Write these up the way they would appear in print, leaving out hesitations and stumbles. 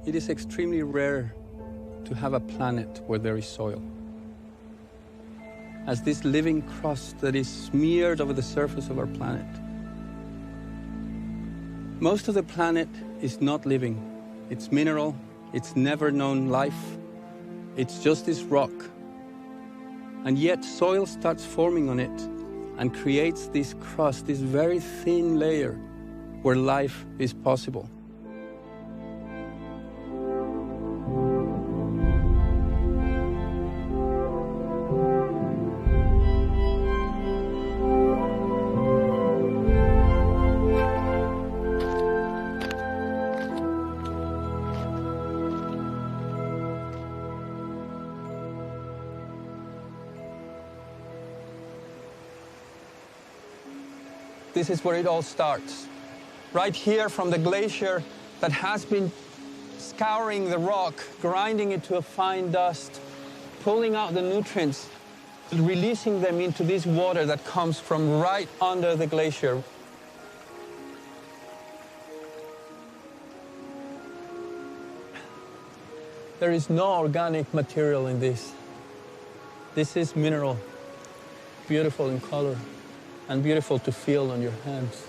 It is extremely rare to have a planet where there is soil. As this living crust that is smeared over the surface of our planet. Most of the planet is not living. It's mineral, it's never known life. It's just this rock. And yet soil starts forming on it and creates this crust, this very thin layer where life is possible. This is where it all starts. Right here from the glacier that has been scouring the rock, grinding it to a fine dust, pulling out the nutrients, releasing them into this water that comes from right under the glacier. There is no organic material in this. This is mineral, beautiful in color and beautiful to feel on your hands.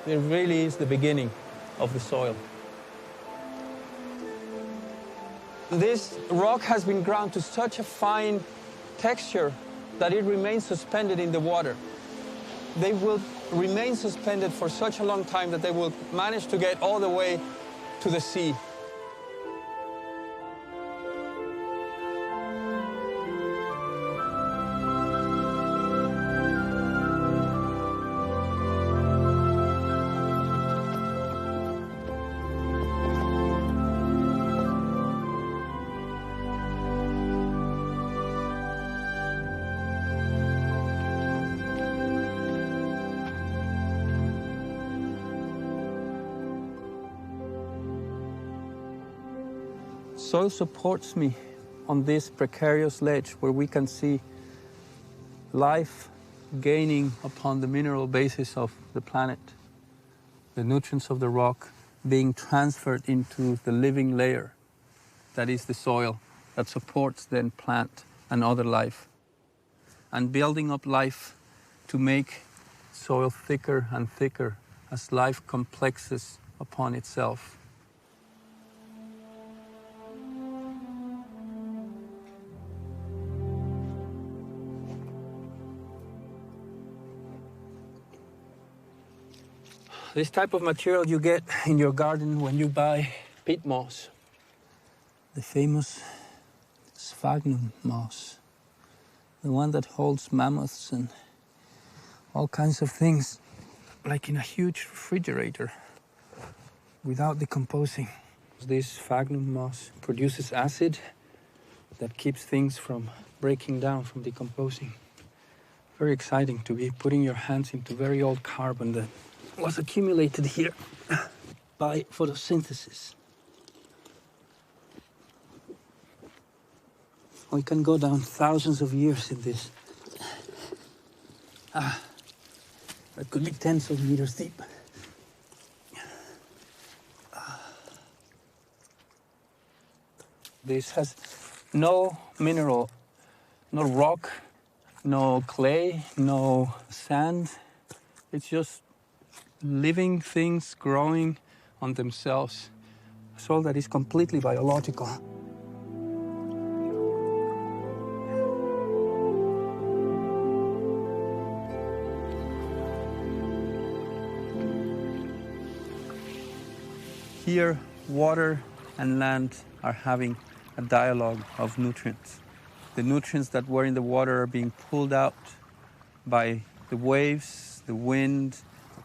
It really is the beginning of the soil. This rock has been ground to such a fine texture that it remains suspended in the water. They will remain suspended for such a long time that they will manage to get all the way to the sea. Soil supports me on this precarious ledge where we can see life gaining upon the mineral basis of the planet, the nutrients of the rock being transferred into the living layer that is the soil that supports then plant and other life, and building up life to make soil thicker and thicker as life complexes upon itself. This type of material you get in your garden when you buy peat moss. The famous sphagnum moss. The one that holds mammoths and all kinds of things, like in a huge refrigerator, without decomposing. This sphagnum moss produces acid that keeps things from breaking down, from decomposing. Very exciting to be putting your hands into very old carbon that was accumulated here by photosynthesis. We can go down thousands of years in this. That could be tens of meters deep. This has no mineral, no rock, no clay, no sand. It's just living things growing on themselves. Soil that is completely biological. Here, water and land are having a dialogue of nutrients. The nutrients that were in the water are being pulled out by the waves, the wind,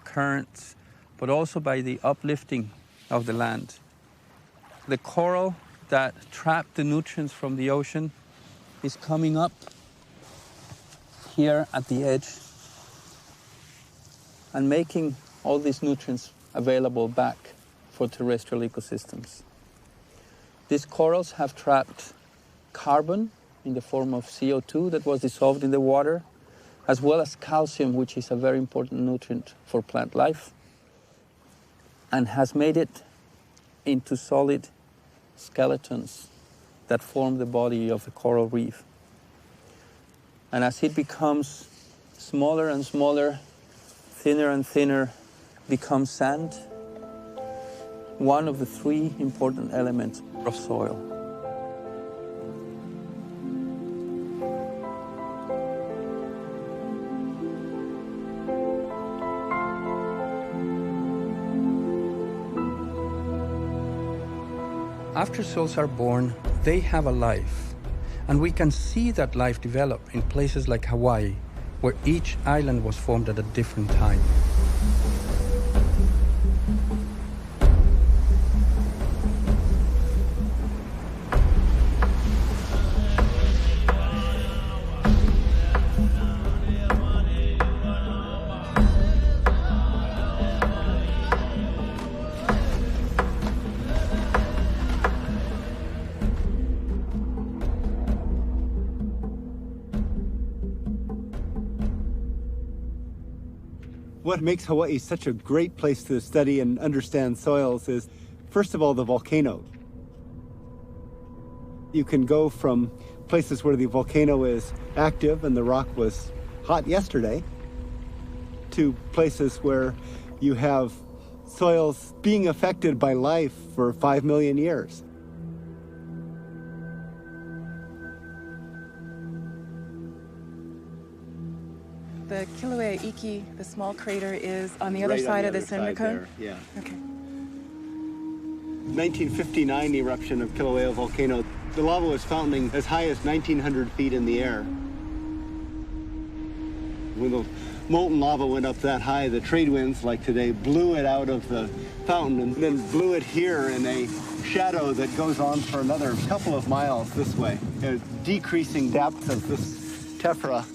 currents, but also by the uplifting of the land. The coral that trapped the nutrients from the ocean is coming up here at the edge and making all these nutrients available back for terrestrial ecosystems. These corals have trapped carbon in the form of CO2 that was dissolved in the water, as well as calcium, which is a very important nutrient for plant life. and has made it into solid skeletons that form the body of the coral reef. And as it becomes smaller and smaller, thinner and thinner, becomes sand, one of the three important elements of soil. After soils are born, they have a life, and we can see that life develop in places like Hawaii, where each island was formed at a different time. What makes Hawaii such a great place to study and understand soils is, first of all, the volcano. You can go from places where the volcano is active and the rock was hot yesterday to places where you have soils being affected by life for 5 million years. The Kilauea Iki, the small crater, is on the other side of the cinder cone? Yeah. Okay. 1959 eruption of Kilauea volcano. The lava was fountaining as high as 1,900 feet in the air. When the molten lava went up that high, the trade winds, like today, blew it out of the fountain and then blew it here in a shadow that goes on for another couple of miles this way, a decreasing depth of this tephra.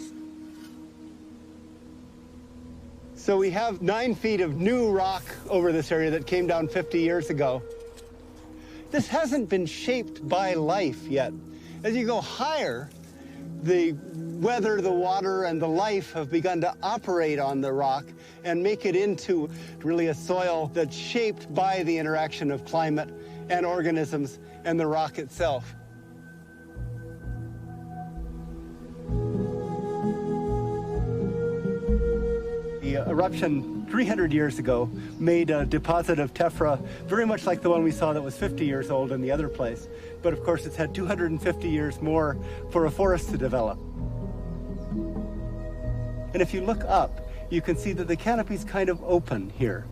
So we have 9 feet of new rock over this area that came down 50 years ago. This hasn't been shaped by life yet. As you go higher, the weather, the water, and the life have begun to operate on the rock and make it into really a soil that's shaped by the interaction of climate and organisms and the rock itself. The eruption 300 years ago made a deposit of tephra very much like the one we saw that was 50 years old in the other place. But of course, it's had 250 years more for a forest to develop. And if you look up, you can see that the canopy's kind of open here.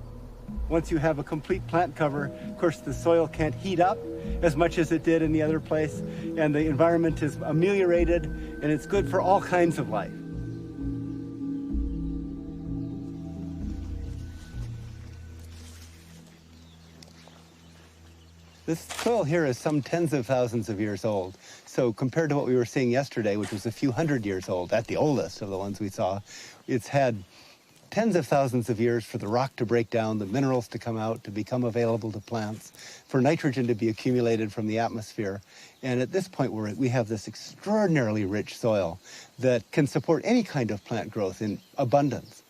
Once you have a complete plant cover, of course, the soil can't heat up as much as it did in the other place, and the environment is ameliorated, and it's good for all kinds of life. This soil here is some tens of thousands of years old. So compared to what we were seeing yesterday, which was a few hundred years old, at the oldest of the ones we saw, it's had tens of thousands of years for the rock to break down, the minerals to come out, to become available to plants, for nitrogen to be accumulated from the atmosphere. And at this point, we have this extraordinarily rich soil that can support any kind of plant growth in abundance.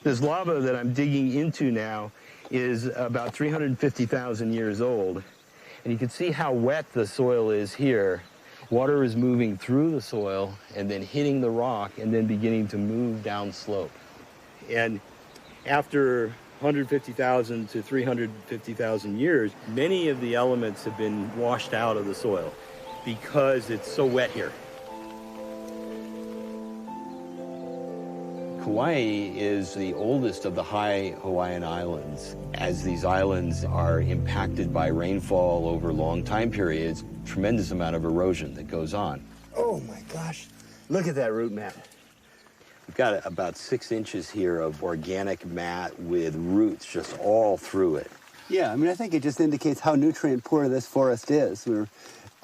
This lava that I'm digging into now is about 350,000 years old. And you can see how wet the soil is here. Water is moving through the soil and then hitting the rock and then beginning to move down slope. And after 150,000 to 350,000 years, many of the elements have been washed out of the soil because it's so wet here. Hawaii is the oldest of the high Hawaiian islands. As these islands are impacted by rainfall over long time periods, tremendous amount of erosion that goes on. Oh my gosh, look at that root mat. We've got about 6 inches here of organic mat with roots just all through it. Yeah, I mean, I think it just indicates how nutrient poor this forest is. We're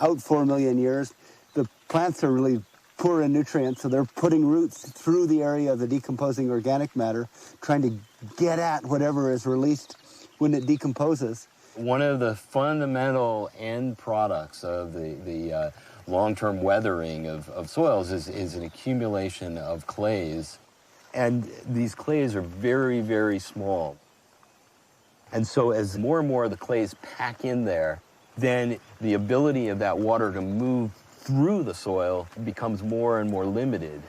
out 4 million years. The plants are really poor in nutrients, so they're putting roots through the area of the decomposing organic matter, trying to get at whatever is released when it decomposes. One of the fundamental end products of the long-term weathering of soils is an accumulation of clays. And these clays are very, very small. And so as more and more of the clays pack in there, then the ability of that water to move through the soil becomes more and more limited.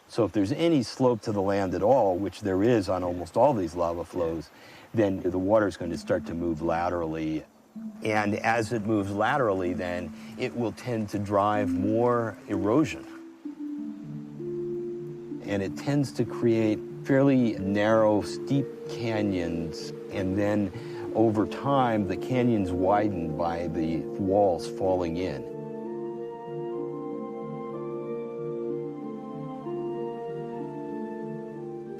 So if there's any slope to the land at all, which there is on almost all these lava flows, then the water is going to start to move laterally. And as it moves laterally, then it will tend to drive more erosion. And it tends to create fairly narrow, steep canyons. And then over time, the canyons widen by the walls falling in.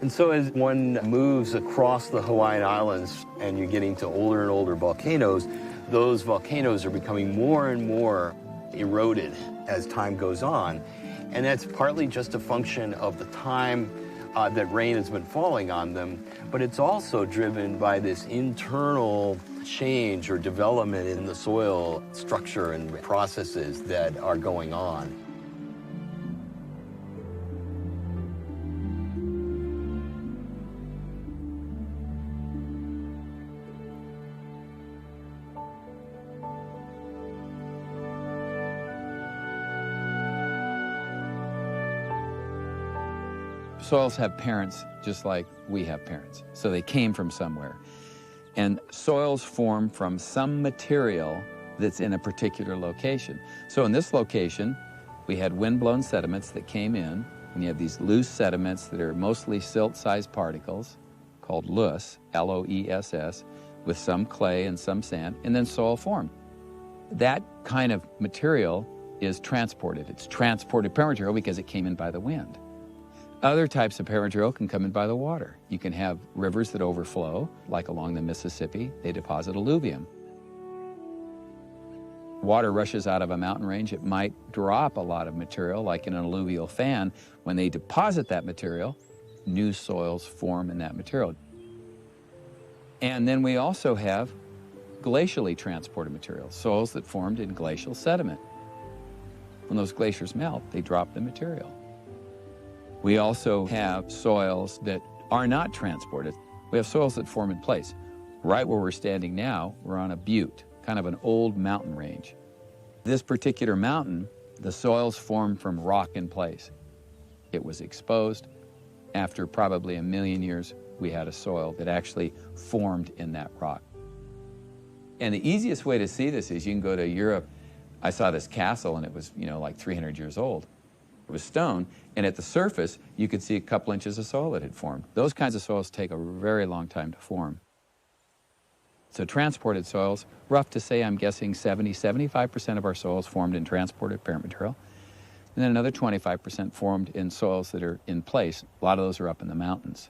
And so as one moves across the Hawaiian Islands and you're getting to older and older volcanoes, those volcanoes are becoming more and more eroded as time goes on. And that's partly just a function of the time that rain has been falling on them, but it's also driven by this internal change or development in the soil structure and processes that are going on. Soils have parents just like we have parents, so they came from somewhere. And soils form from some material that's in a particular location. So in this location, we had wind-blown sediments that came in, and you have these loose sediments that are mostly silt-sized particles called loess, L-O-E-S-S, with some clay and some sand, and then soil formed. That kind of material is transported. It's transported paramaterial because it came in by the wind. Other types of paramaterial can come in by the water. You can have rivers that overflow, like along the Mississippi. They deposit alluvium. Water rushes out of a mountain range. It might drop a lot of material, like in an alluvial fan. When they deposit that material, new soils form in that material. And then we also have glacially transported materials, soils that formed in glacial sediment. When those glaciers melt, they drop the material. We also have soils that are not transported. We have soils that form in place. Right where we're standing now, we're on a butte, kind of an old mountain range. This particular mountain, the soils formed from rock in place. It was exposed. After probably 1 million years, we had a soil that actually formed in that rock. And the easiest way to see this is you can go to Europe. I saw this castle and it was, like 300 years old. It was stone, and at the surface, you could see a couple inches of soil that had formed. Those kinds of soils take a very long time to form. So transported soils, rough to say, I'm guessing 75% of our soils formed in transported parent material, and then another 25% formed in soils that are in place. A lot of those are up in the mountains.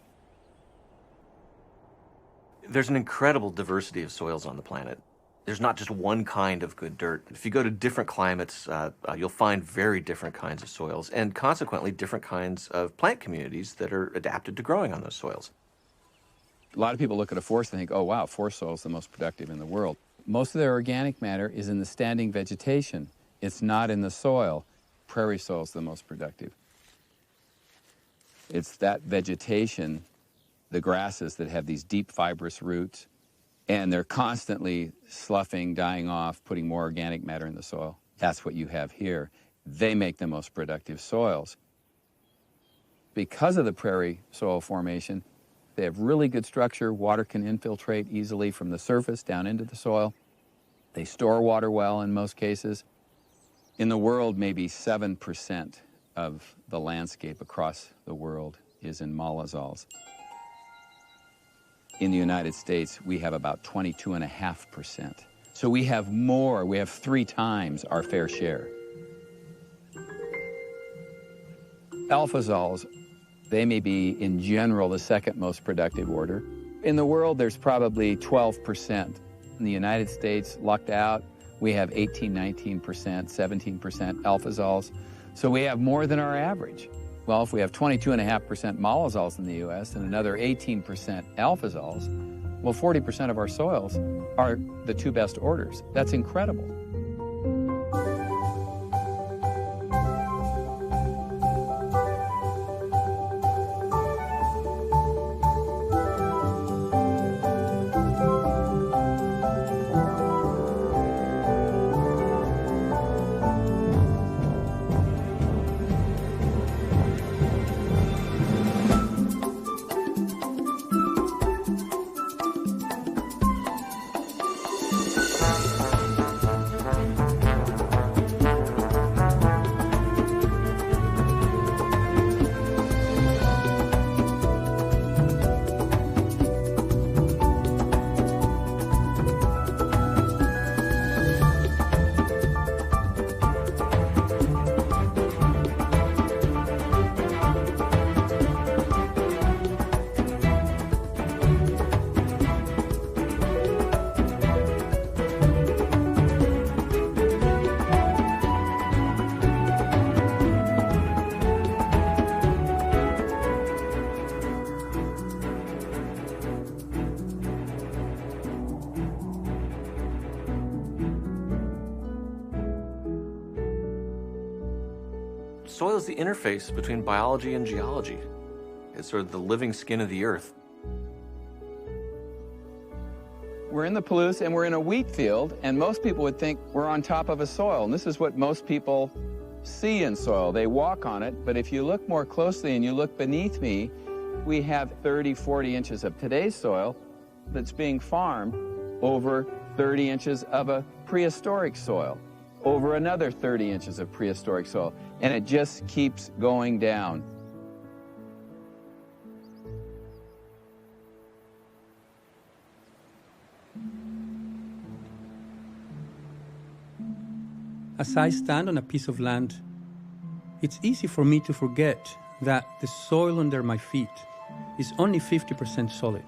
There's an incredible diversity of soils on the planet. There's not just one kind of good dirt. If you go to different climates, you'll find very different kinds of soils and consequently different kinds of plant communities that are adapted to growing on those soils. A lot of people look at a forest and think, oh wow, forest soil is the most productive in the world. Most of their organic matter is in the standing vegetation. It's not in the soil. Prairie soil is the most productive. It's that vegetation, the grasses that have these deep fibrous roots, and they're constantly sloughing, dying off, putting more organic matter in the soil. That's what you have here. They make the most productive soils. Because of the prairie soil formation, they have really good structure. Water can infiltrate easily from the surface down into the soil. They store water well in most cases. In the world, maybe 7% of the landscape across the world is in mollisols. In the United States, we have about 22.5%. So we have more, we have 3 times our fair share. Alphazols, they may be, in general, the second most productive order. In the world, there's probably 12%. In the United States, lucked out, we have 18, 19%, 17% alphazols. So we have more than our average. Well, if we have 22.5% mollisols in the U.S. and another 18% alphazols, well, 40% of our soils are the two best orders. That's incredible. Soil is the interface between biology and geology. It's sort of the living skin of the earth. We're in the Palouse and we're in a wheat field, and most people would think we're on top of a soil. And this is what most people see in soil. They walk on it, but if you look more closely and you look beneath me, we have 30, 40 inches of today's soil that's being farmed over 30 inches of a prehistoric soil, over another 30 inches of prehistoric soil, and it just keeps going down. As I stand on a piece of land, it's easy for me to forget that the soil under my feet is only 50% solid.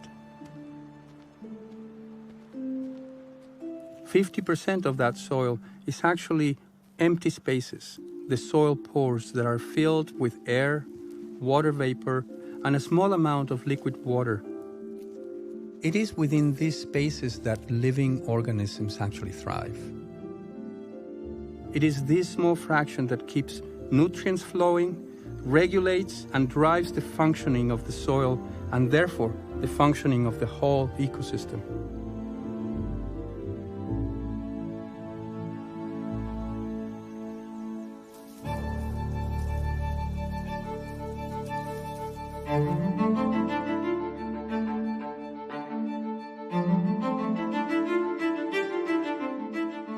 50% of that soil is actually empty spaces, the soil pores that are filled with air, water vapor, and a small amount of liquid water. It is within these spaces that living organisms actually thrive. It is this small fraction that keeps nutrients flowing, regulates and drives the functioning of the soil, and therefore the functioning of the whole ecosystem.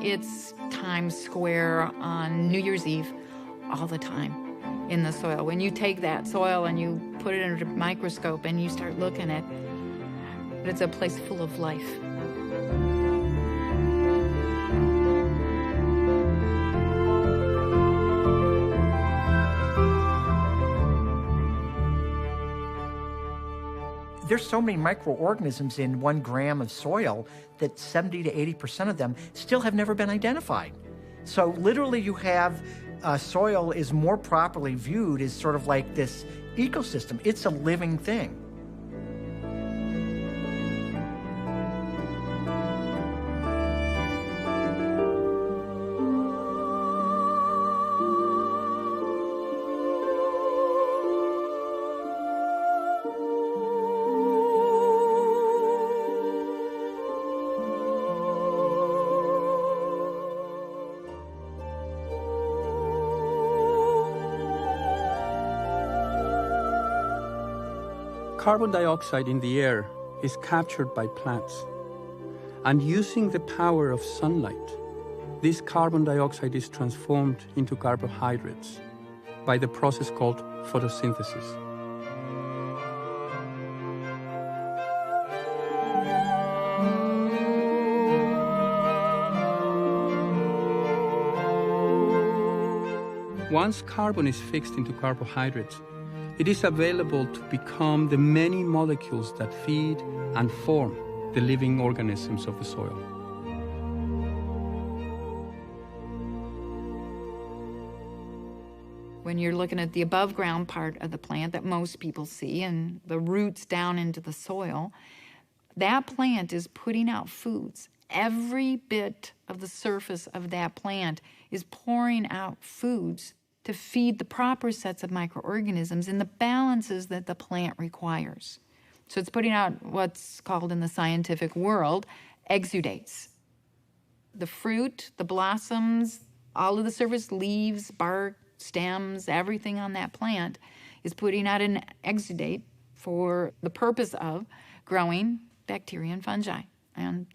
It's Times Square on New Year's Eve all the time in the soil. When you take that soil and you put it under a microscope and you start looking at it, it's a place full of life. There's so many microorganisms in 1 gram of soil that 70 to 80% of them still have never been identified. So literally you have soil is more properly viewed as sort of like this ecosystem. It's a living thing. Carbon dioxide in the air is captured by plants. And using the power of sunlight, this carbon dioxide is transformed into carbohydrates by the process called photosynthesis. Once carbon is fixed into carbohydrates, it is available to become the many molecules that feed and form the living organisms of the soil. When you're looking at the above ground part of the plant that most people see and the roots down into the soil, that plant is putting out foods. Every bit of the surface of that plant is pouring out foods to feed the proper sets of microorganisms in the balances that the plant requires. So it's putting out what's called in the scientific world exudates. The fruit, the blossoms, all of the surface leaves, bark, stems, everything on that plant is putting out an exudate for the purpose of growing bacteria and fungi. And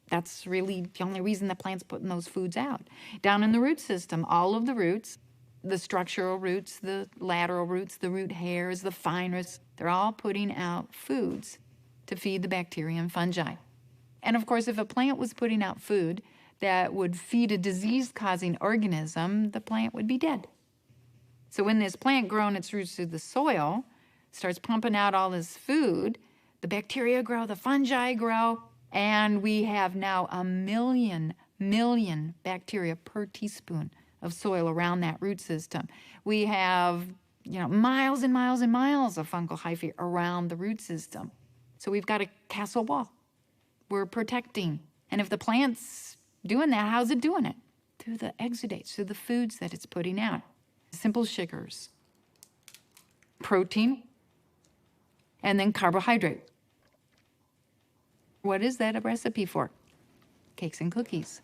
that's really the only reason the plant's putting those foods out. Down in the root system, all of the roots, the structural roots, the lateral roots, the root hairs, the fine roots, they're all putting out foods to feed the bacteria and fungi. And of course, if a plant was putting out food that would feed a disease-causing organism, the plant would be dead. So when this plant growing its roots through the soil starts pumping out all this food, the bacteria grow, the fungi grow, and we have now 1 million bacteria per teaspoon of soil around that root system. We have, miles and miles and miles of fungal hyphae around the root system. So we've got a castle wall. We're protecting. And if the plant's doing that, how's it doing it? Through the exudates, through the foods that it's putting out. Simple sugars, protein, and then carbohydrate. What is that a recipe for? Cakes and cookies.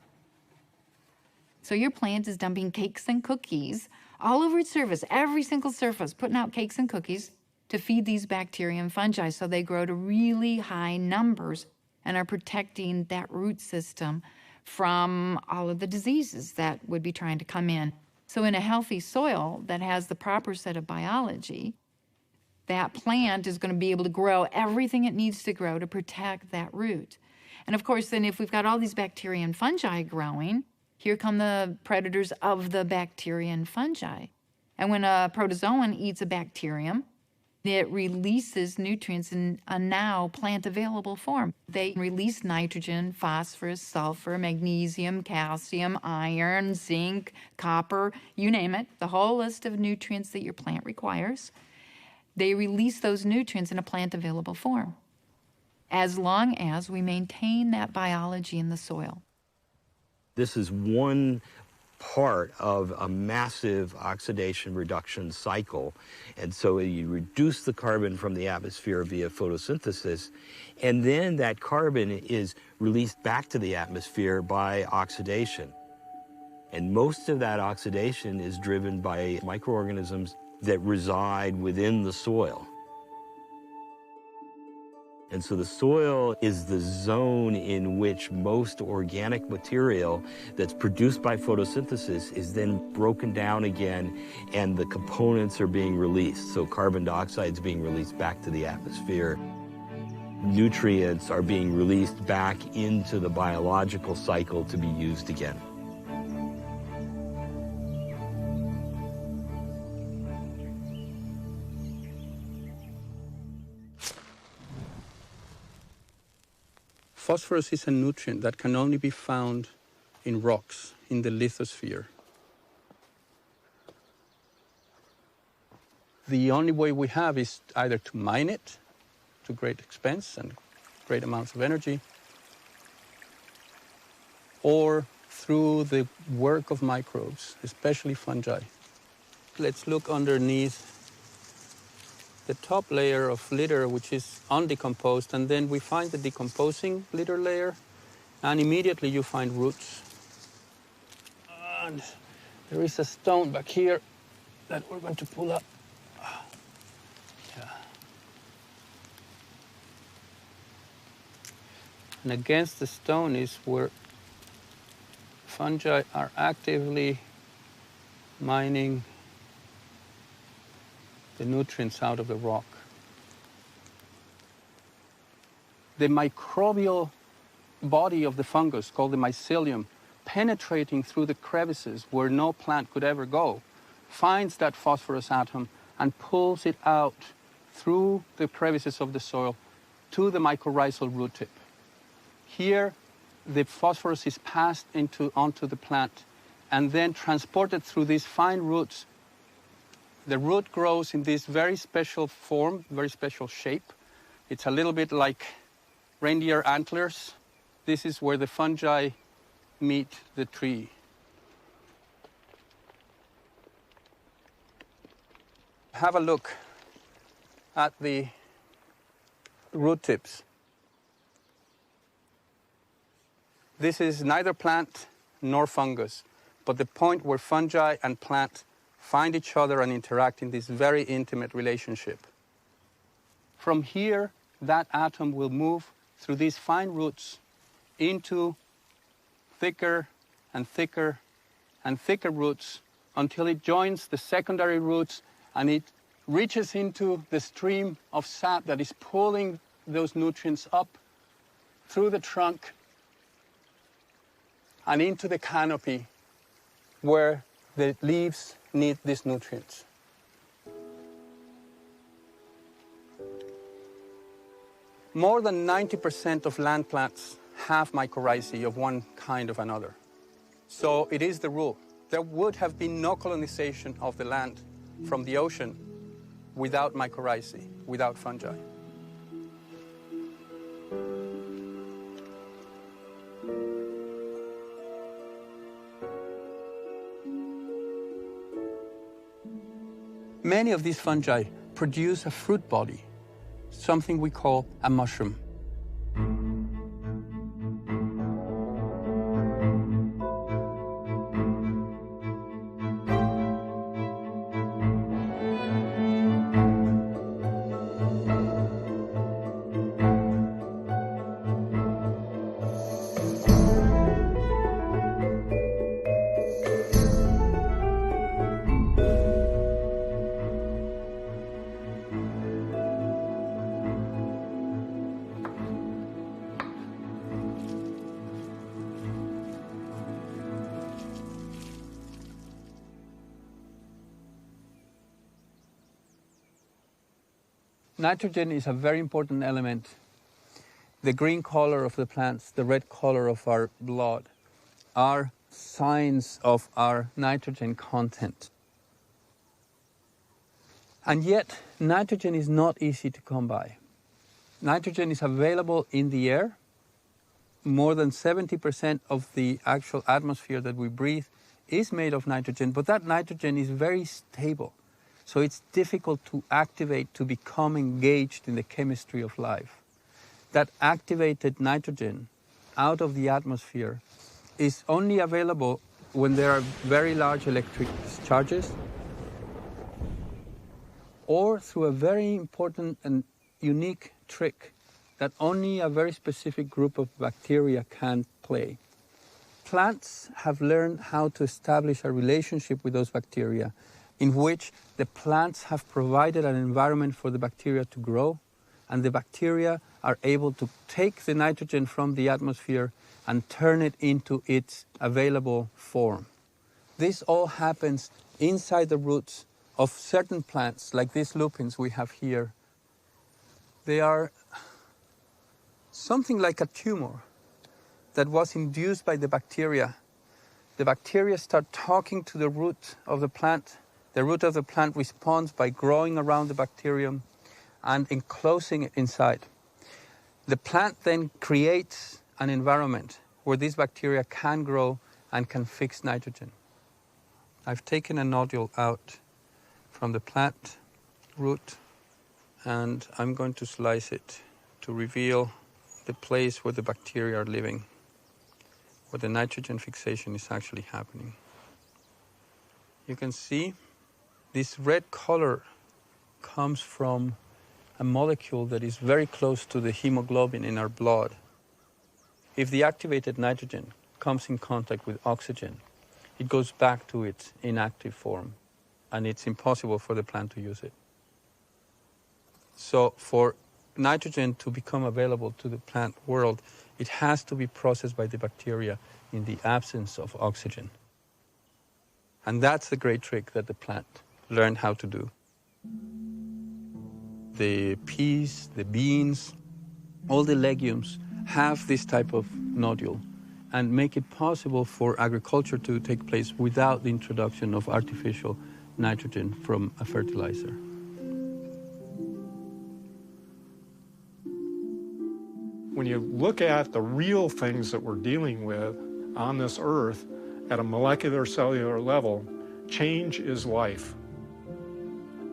So your plant is dumping cakes and cookies all over its surface, every single surface, putting out cakes and cookies to feed these bacteria and fungi so they grow to really high numbers and are protecting that root system from all of the diseases that would be trying to come in. So in a healthy soil that has the proper set of biology, that plant is going to be able to grow everything it needs to grow to protect that root. And of course, then if we've got all these bacteria and fungi growing, here come the predators of the bacteria and fungi. And when a protozoan eats a bacterium, it releases nutrients in a now plant-available form. They release nitrogen, phosphorus, sulfur, magnesium, calcium, iron, zinc, copper, you name it, the whole list of nutrients that your plant requires. They release those nutrients in a plant-available form, as long as we maintain that biology in the soil. This is one part of a massive oxidation reduction cycle. And so you reduce the carbon from the atmosphere via photosynthesis, and then that carbon is released back to the atmosphere by oxidation. And most of that oxidation is driven by microorganisms that reside within the soil. And so the soil is the zone in which most organic material that's produced by photosynthesis is then broken down again, and the components are being released. So carbon dioxide is being released back to the atmosphere. Nutrients are being released back into the biological cycle to be used again. Phosphorus is a nutrient that can only be found in rocks, in the lithosphere. The only way we have is either to mine it to great expense and great amounts of energy, or through the work of microbes, especially fungi. Let's look underneath the top layer of litter, which is undecomposed, and then we find the decomposing litter layer, and immediately you find roots. And there is a stone back here that we're going to pull up. Yeah. And against the stone is where fungi are actively mining the nutrients out of the rock. The microbial body of the fungus, called the mycelium, penetrating through the crevices where no plant could ever go, finds that phosphorus atom and pulls it out through the crevices of the soil to the mycorrhizal root tip. Here, the phosphorus is passed onto the plant and then transported through these fine roots The root grows in this very special form, very special shape. It's a little bit like reindeer antlers. This is where the fungi meet the tree. Have a look at the root tips. This is neither plant nor fungus, but the point where fungi and plant find each other and interact in this very intimate relationship. From here, that atom will move through these fine roots into thicker and thicker and thicker roots until it joins the secondary roots and it reaches into the stream of sap that is pulling those nutrients up through the trunk and into the canopy where the leaves need these nutrients. More than 90% of land plants have mycorrhizae of one kind or another. So it is the rule. There would have been no colonization of the land from the ocean without mycorrhizae, without fungi. Many of these fungi produce a fruit body, something we call a mushroom. Nitrogen is a very important element. The green color of the plants, the red color of our blood, are signs of our nitrogen content. And yet, nitrogen is not easy to come by. Nitrogen is available in the air. More than 70% of the actual atmosphere that we breathe is made of nitrogen, but that nitrogen is very stable. So it's difficult to activate to become engaged in the chemistry of life. That activated nitrogen out of the atmosphere is only available when there are very large electric charges or through a very important and unique trick that only a very specific group of bacteria can play. Plants have learned how to establish a relationship with those bacteria in which the plants have provided an environment for the bacteria to grow, and the bacteria are able to take the nitrogen from the atmosphere and turn it into its available form. This all happens inside the roots of certain plants, like these lupins we have here. They are something like a tumor that was induced by the bacteria. The bacteria start talking to the root of the plant. The root of the plant responds by growing around the bacterium and enclosing it inside. The plant then creates an environment where these bacteria can grow and can fix nitrogen. I've taken a nodule out from the plant root and I'm going to slice it to reveal the place where the bacteria are living, where the nitrogen fixation is actually happening. You can see this red color comes from a molecule that is very close to the hemoglobin in our blood. If the activated nitrogen comes in contact with oxygen, it goes back to its inactive form, and it's impossible for the plant to use it. So for nitrogen to become available to the plant world, it has to be processed by the bacteria in the absence of oxygen. And that's the great trick that the plant learned how to do. The peas, the beans, all the legumes have this type of nodule and make it possible for agriculture to take place without the introduction of artificial nitrogen from a fertilizer. When you look at the real things that we're dealing with on this earth at a molecular cellular level, change is life.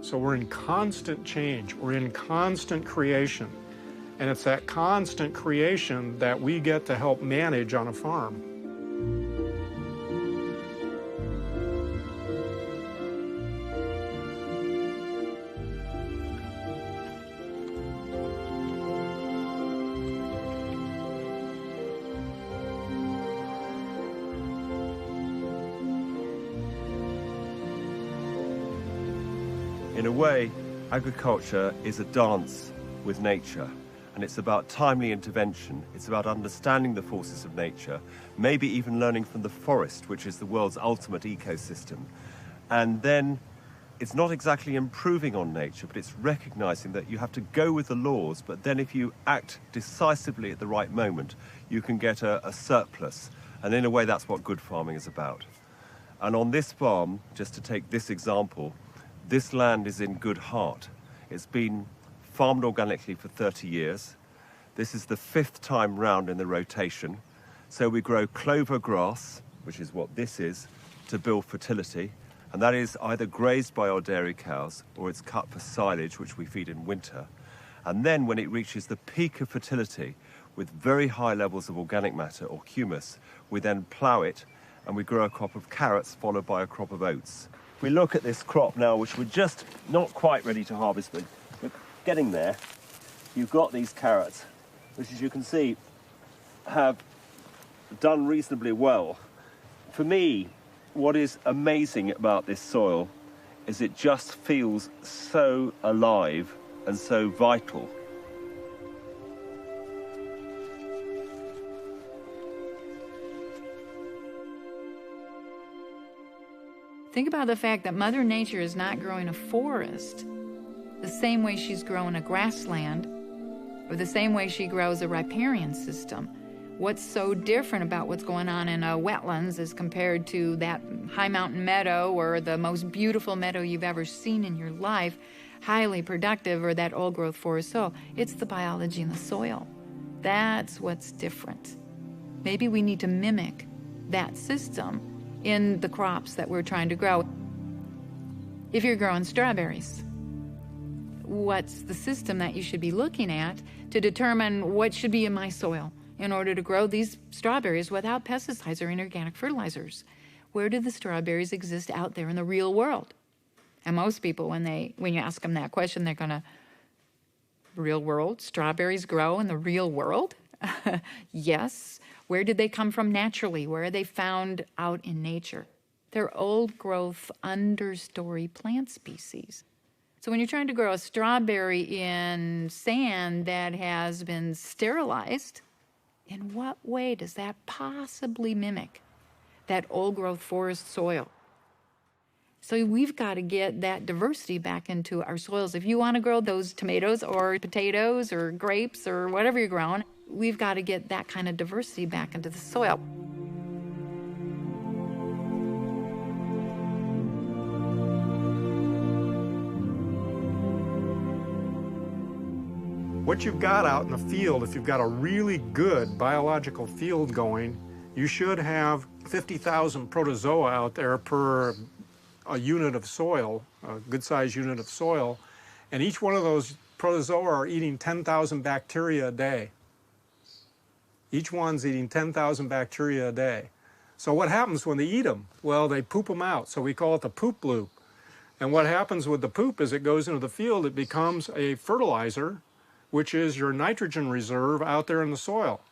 So we're in constant change, we're in constant creation. And it's that constant creation that we get to help manage on a farm. In a way, agriculture is a dance with nature, and it's about timely intervention. It's about understanding the forces of nature, maybe even learning from the forest, which is the world's ultimate ecosystem. And then it's not exactly improving on nature, but it's recognizing that you have to go with the laws, but then if you act decisively at the right moment, you can get a surplus. And in a way, that's what good farming is about. And on this farm, just to take this example, this land is in good heart. It's been farmed organically for 30 years. This is the 5th time round in the rotation. So we grow clover grass, which is what this is, to build fertility. And that is either grazed by our dairy cows or it's cut for silage, which we feed in winter. And then when it reaches the peak of fertility with very high levels of organic matter or humus, we then plough it and we grow a crop of carrots followed by a crop of oats. If we look at this crop now, which we're just not quite ready to harvest, but we're getting there, you've got these carrots, which as you can see, have done reasonably well. For me, what is amazing about this soil is it just feels so alive and so vital. Think about the fact that Mother Nature is not growing a forest the same way she's growing a grassland or the same way she grows a riparian system. What's so different about what's going on in a wetlands as compared to that high mountain meadow or the most beautiful meadow you've ever seen in your life, highly productive, or that old growth forest soil? It's the biology in the soil. That's what's different. Maybe we need to mimic that system in the crops that we're trying to grow. If you're growing strawberries, what's the system that you should be looking at to determine what should be in my soil in order to grow these strawberries without pesticides or inorganic fertilizers? Where do the strawberries exist out there in the real world? And most people, when you ask them that question, they're gonna, real world? Strawberries grow in the real world? Yes. Where did they come from naturally? Where are they found out in nature? They're old growth understory plant species. So when you're trying to grow a strawberry in sand that has been sterilized, in what way does that possibly mimic that old growth forest soil? So we've got to get that diversity back into our soils. If you want to grow those tomatoes or potatoes or grapes or whatever you're growing, we've got to get that kind of diversity back into the soil. What you've got out in the field, if you've got a really good biological field going, you should have 50,000 protozoa out there per a unit of soil, a good-sized unit of soil, and each one of those protozoa are eating 10,000 bacteria a day. Each one's eating 10,000 bacteria a day. So what happens when they eat them? Well, they poop them out, so we call it the poop loop. And what happens with the poop is it goes into the field, it becomes a fertilizer, which is your nitrogen reserve out there in the soil.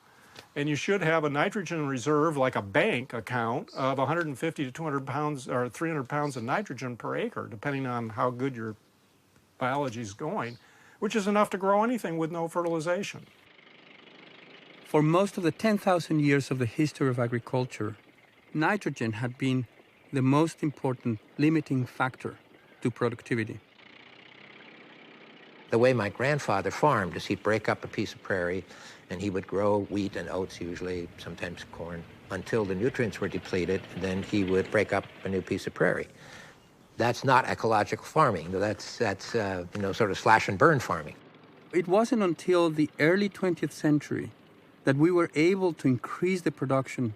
And you should have a nitrogen reserve, like a bank account, of 150 to 200 pounds or 300 pounds of nitrogen per acre, depending on how good your biology is going, which is enough to grow anything with no fertilization. For most of the 10,000 years of the history of agriculture, nitrogen had been the most important limiting factor to productivity. The way my grandfather farmed is he'd break up a piece of prairie and he would grow wheat and oats usually, sometimes corn, until the nutrients were depleted, and then he would break up a new piece of prairie. That's not ecological farming. That's sort of slash and burn farming. It wasn't until the early 20th century that we were able to increase the production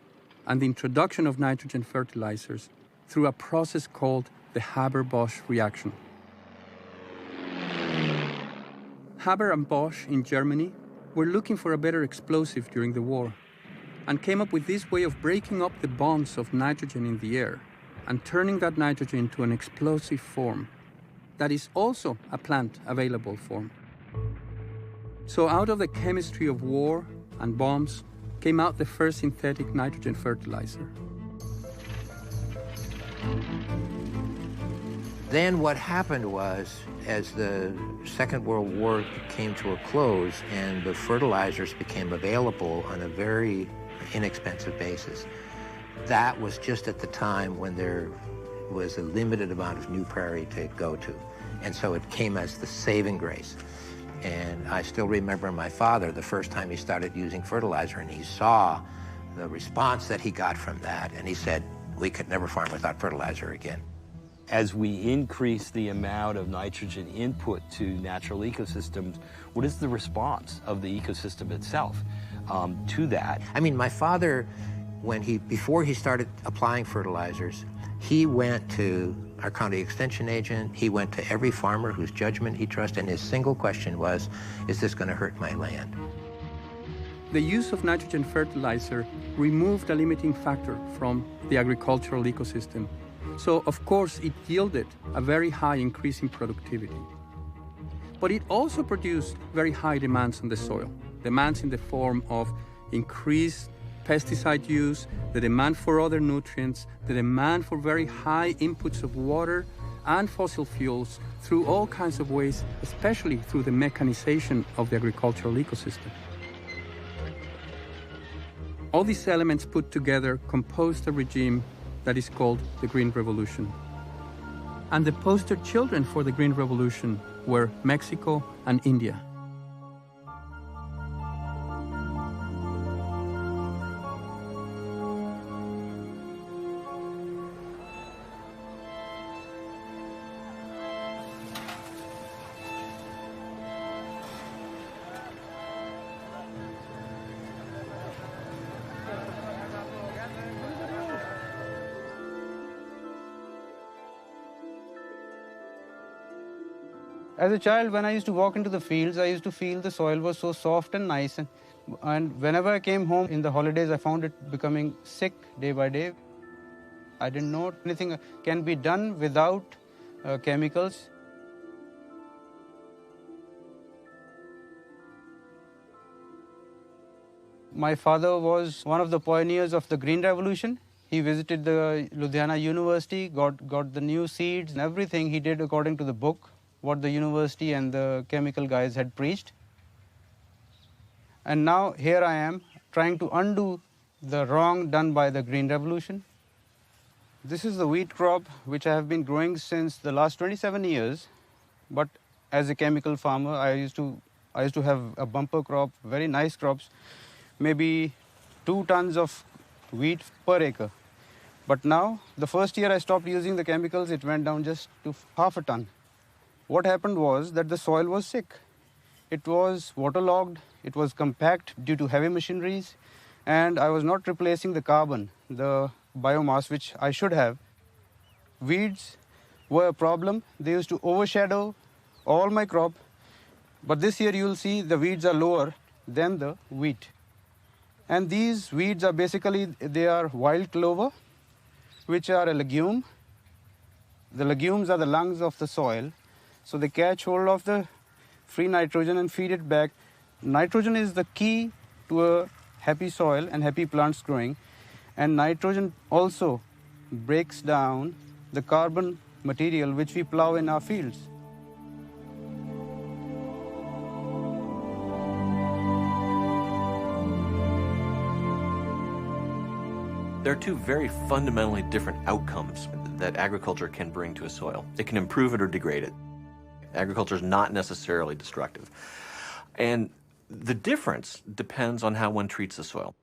and the introduction of nitrogen fertilizers through a process called the Haber-Bosch reaction. Haber and Bosch in Germany were looking for a better explosive during the war and came up with this way of breaking up the bonds of nitrogen in the air and turning that nitrogen into an explosive form that is also a plant-available form. So out of the chemistry of war and bombs came out the first synthetic nitrogen fertilizer. Then what happened was, as the Second World War came to a close and the fertilizers became available on a very inexpensive basis, that was just at the time when there was a limited amount of new prairie to go to. And so it came as the saving grace. And I still remember my father, the first time he started using fertilizer, and he saw the response that he got from that, and he said, we could never farm without fertilizer again. As we increase the amount of nitrogen input to natural ecosystems, what is the response of the ecosystem itself to that? I mean, my father, before he started applying fertilizers, he went to our county extension agent, he went to every farmer whose judgment he trusted, and his single question was, is this going to hurt my land? The use of nitrogen fertilizer removed a limiting factor from the agricultural ecosystem. So, of course, it yielded a very high increase in productivity. But it also produced very high demands on the soil, demands in the form of increased pesticide use, the demand for other nutrients, the demand for very high inputs of water and fossil fuels through all kinds of ways, especially through the mechanization of the agricultural ecosystem. All these elements put together composed a regime that is called the Green Revolution. And the poster children for the Green Revolution were Mexico and India. As a child, when I used to walk into the fields, I used to feel the soil was so soft and nice. And whenever I came home in the holidays, I found it becoming sick day by day. I didn't know anything can be done without chemicals. My father was one of the pioneers of the Green Revolution. He visited the Ludhiana University, got the new seeds and everything he did according to the book, what the university and the chemical guys had preached. And now here I am trying to undo the wrong done by the Green Revolution. This is the wheat crop which I have been growing since the last 27 years. But as a chemical farmer, I used to have a bumper crop, very nice crops, maybe 2 tons of wheat per acre. But now, the first year I stopped using the chemicals, it went down just to half a ton. What happened was that the soil was sick. It was waterlogged, it was compact due to heavy machineries, and I was not replacing the carbon, the biomass which I should have. Weeds were a problem. They used to overshadow all my crop. But this year you'll see the weeds are lower than the wheat. And these weeds are basically, they are wild clover, which are a legume. The legumes are the lungs of the soil. So they catch hold of the free nitrogen and feed it back. Nitrogen is the key to a happy soil and happy plants growing. And nitrogen also breaks down the carbon material which we plow in our fields. There are 2 very fundamentally different outcomes that agriculture can bring to a soil. It can improve it or degrade it. Agriculture is not necessarily destructive. And the difference depends on how one treats the soil.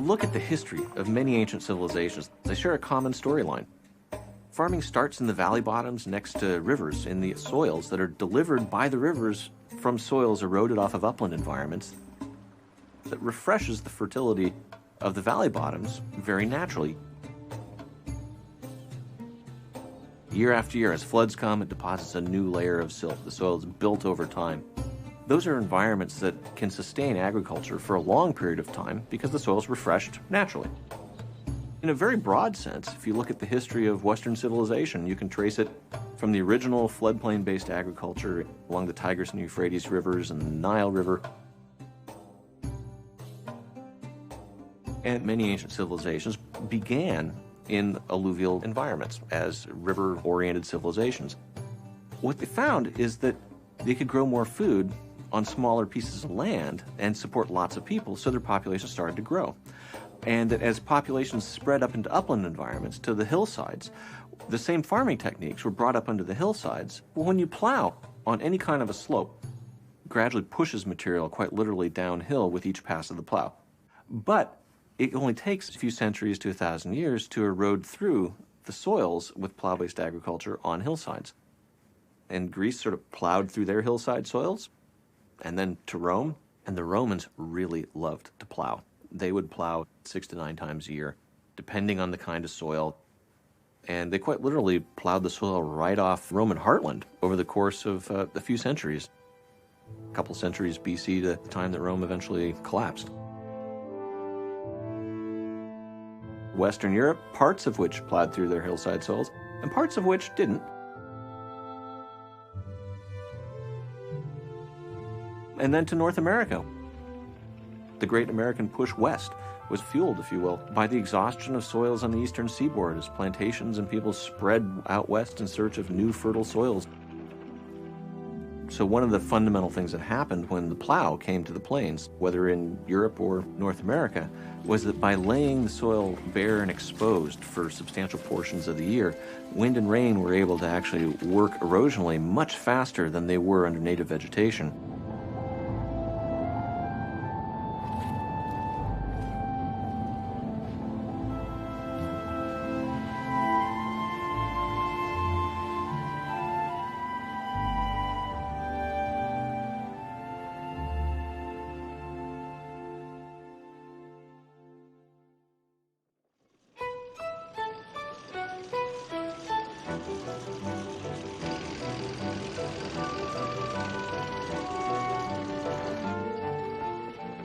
look at the history of many ancient civilizations, they share a common storyline. Farming starts in the valley bottoms next to rivers in the soils that are delivered by the rivers from soils eroded off of upland environments that refreshes the fertility of the valley bottoms very naturally. Year after year, as floods come, it deposits a new layer of silt. The soil is built over time. Those are environments that can sustain agriculture for a long period of time because the soil is refreshed naturally. In a very broad sense, if you look at the history of Western civilization, you can trace it from the original floodplain-based agriculture along the Tigris and Euphrates rivers and the Nile River. And many ancient civilizations began in alluvial environments as river-oriented civilizations. What they found is that they could grow more food on smaller pieces of land and support lots of people, so their population started to grow. And that as populations spread up into upland environments to the hillsides, the same farming techniques were brought up onto the hillsides. When you plow on any kind of a slope, it gradually pushes material quite literally downhill with each pass of the plow. But it only takes a few centuries to 1,000 years to erode through the soils with plow-based agriculture on hillsides. And Greece sort of plowed through their hillside soils, and then to Rome, and the Romans really loved to plow. They would plow 6 to 9 times a year, depending on the kind of soil. And they quite literally plowed the soil right off Roman heartland over the course of a few centuries. A couple centuries BC to the time that Rome eventually collapsed. Western Europe, parts of which plowed through their hillside soils, and parts of which didn't. And then to North America. The great American push west was fueled, if you will, by the exhaustion of soils on the eastern seaboard as plantations and people spread out west in search of new fertile soils. So one of the fundamental things that happened when the plow came to the plains, whether in Europe or North America, was that by laying the soil bare and exposed for substantial portions of the year, wind and rain were able to actually work erosionally much faster than they were under native vegetation.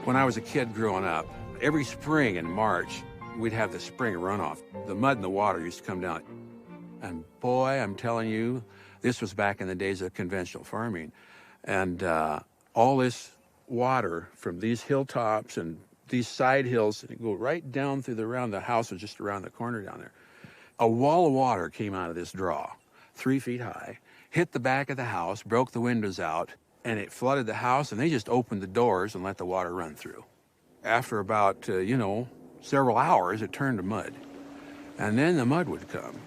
When I was a kid growing up, every spring in March, we'd have the spring runoff. The mud and the water used to come down. And boy, I'm telling you, this was back in the days of conventional farming. And all this water from these hilltops and these side hills go right down through around the house, or just around the corner down there. A wall of water came out of this draw, 3 feet high, hit the back of the house, broke the windows out, and it flooded the house, and they just opened the doors and let the water run through. After about, several hours, it turned to mud. And then the mud would come,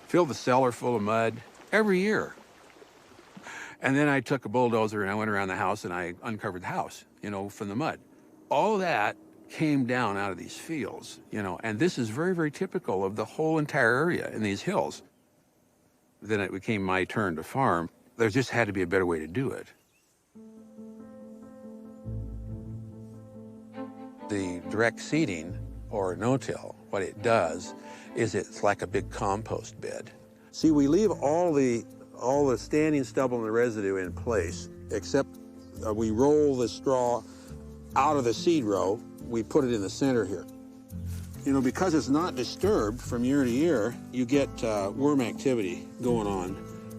fill the cellar full of mud every year. And then I took a bulldozer and I went around the house and I uncovered the house, from the mud. All that came down out of these fields, and this is very, very typical of the whole entire area in these hills. Then it became my turn to farm. There just had to be a better way to do it. The direct seeding, or no-till, what it does is it's like a big compost bed. See, we leave all the standing stubble and the residue in place, except we roll the straw out of the seed row. We put it in the center here. Because it's not disturbed from year to year, you get worm activity going on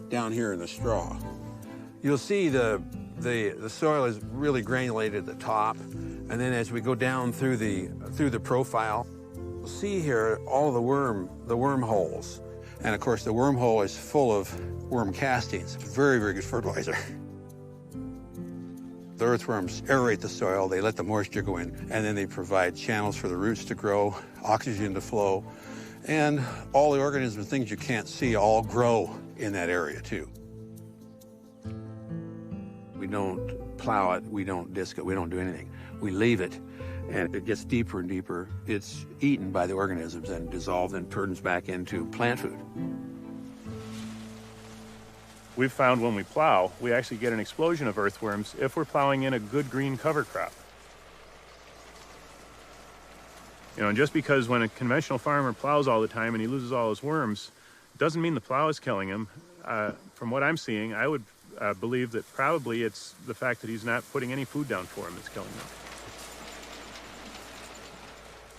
down here in the straw. You'll see the soil is really granulated at the top, and then as we go down through the profile, you'll see here all the worm holes. And of course, the wormhole is full of worm castings. Very, very good fertilizer. The earthworms aerate the soil, they let the moisture go in, and then they provide channels for the roots to grow, oxygen to flow, and all the organisms, things you can't see, all grow in that area too. We don't plow it, we don't disc it, we don't do anything. We leave it, and it gets deeper and deeper, it's eaten by the organisms and dissolved and turns back into plant food. We've found when we plow, we actually get an explosion of earthworms if we're plowing in a good green cover crop. You know, and just because when a conventional farmer plows all the time and he loses all his worms, doesn't mean the plow is killing him. From what I'm seeing, I would believe that probably it's the fact that he's not putting any food down for him that's killing him.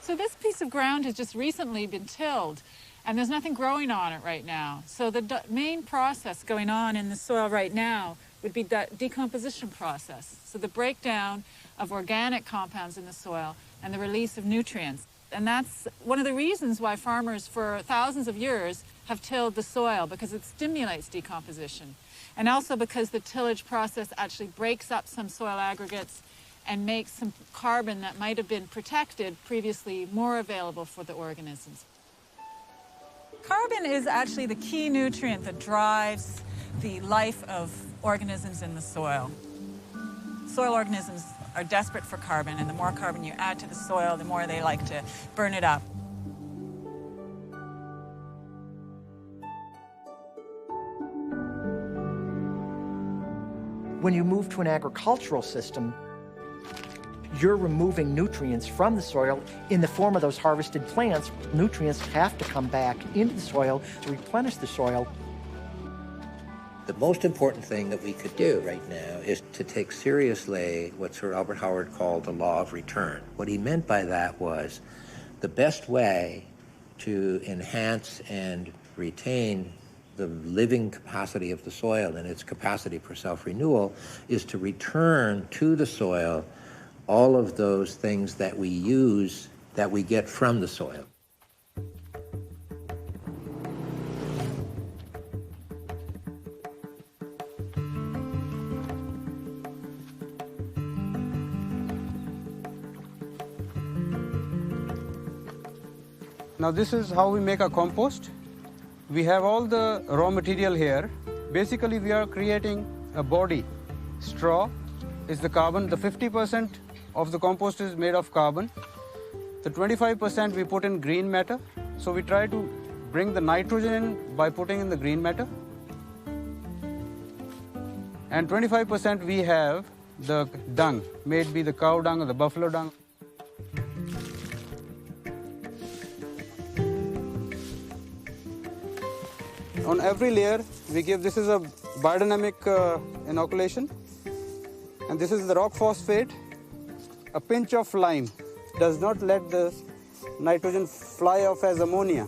So this piece of ground has just recently been tilled, and there's nothing growing on it right now. So the main process going on in the soil right now would be that decomposition process. So the breakdown of organic compounds in the soil and the release of nutrients. And that's one of the reasons why farmers for thousands of years have tilled the soil, because it stimulates decomposition. And also because the tillage process actually breaks up some soil aggregates and makes some carbon that might have been protected previously more available for the organisms. Carbon is actually the key nutrient that drives the life of organisms in the soil. Soil organisms are desperate for carbon, and the more carbon you add to the soil, the more they like to burn it up. When you move to an agricultural system, you're removing nutrients from the soil in the form of those harvested plants. Nutrients have to come back into the soil to replenish the soil. The most important thing that we could do right now is to take seriously what Sir Albert Howard called the law of return. What he meant by that was the best way to enhance and retain the living capacity of the soil and its capacity for self-renewal is to return to the soil all of those things that we use, that we get from the soil. Now this is how we make a compost. We have all the raw material here. Basically we are creating a body. Straw is the carbon. The 50% of the compost is made of carbon. The 25% we put in green matter. So we try to bring the nitrogen in by putting in the green matter. And 25% we have the dung, may it be the cow dung or the buffalo dung. On every layer, we give, this is a biodynamic inoculation, and this is the rock phosphate. A pinch of lime does not let the nitrogen fly off as ammonia.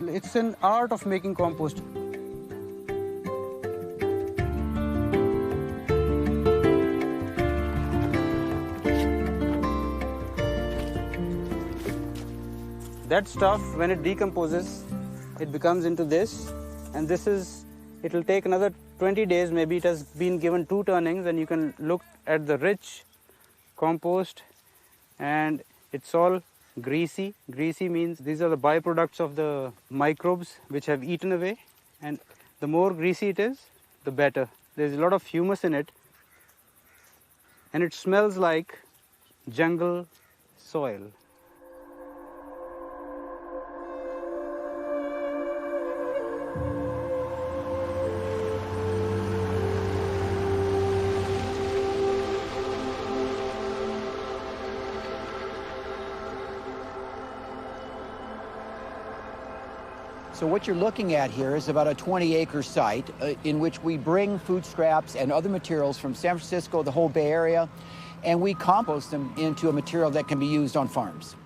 It's an art of making compost. That stuff, when it decomposes, it becomes into this, and this is, it will take another 20 days, maybe it has been given 2 turnings, and you can look at the rich compost, and it's all greasy. Greasy means these are the byproducts of the microbes which have eaten away, and the more greasy it is, the better. There's a lot of humus in it, and it smells like jungle soil. So what you're looking at here is about a 20-acre site in which we bring food scraps and other materials from San Francisco, the whole Bay Area, and we compost them into a material that can be used on farms.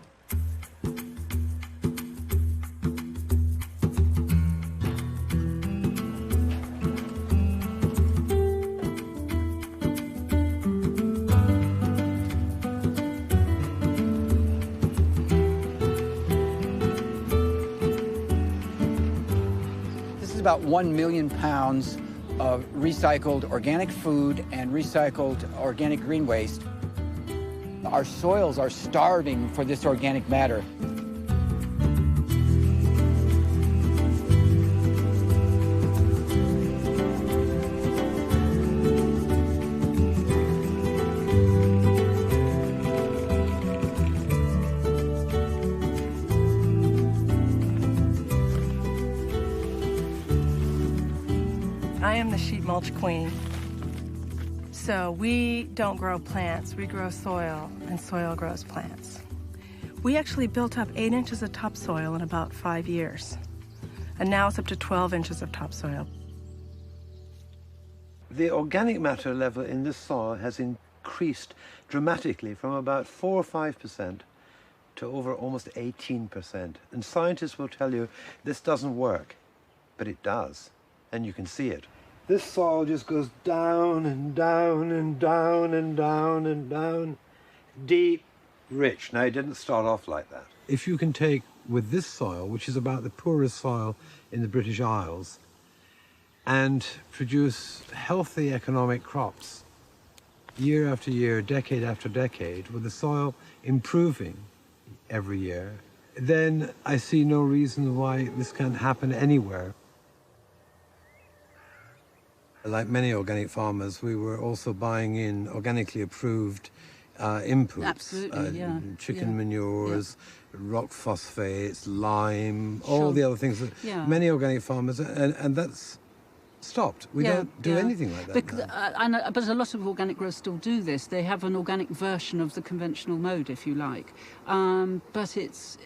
About 1 million pounds of recycled organic food and recycled organic green waste. Our soils are starving for this organic matter. I am the sheet mulch queen. So we don't grow plants, we grow soil, and soil grows plants. We actually built up 8 inches of topsoil in about 5 years. And now it's up to 12 inches of topsoil. The organic matter level in this soil has increased dramatically from about 4 or 5% to over almost 18%. And scientists will tell you this doesn't work, but it does, and you can see it. This soil just goes down and down and down and down and down, deep, rich. Now, it didn't start off like that. If you can take with this soil, which is about the poorest soil in the British Isles, and produce healthy economic crops year after year, decade after decade, with the soil improving every year, then I see no reason why this can't happen anywhere. Like many organic farmers, we were also buying in organically approved inputs. Absolutely, chicken manures, rock phosphates, lime, all the other things that many organic farmers, and that's stopped. We don't do anything like that now. But a lot of organic growers still do this. They have an organic version of the conventional mode, if you like. But it's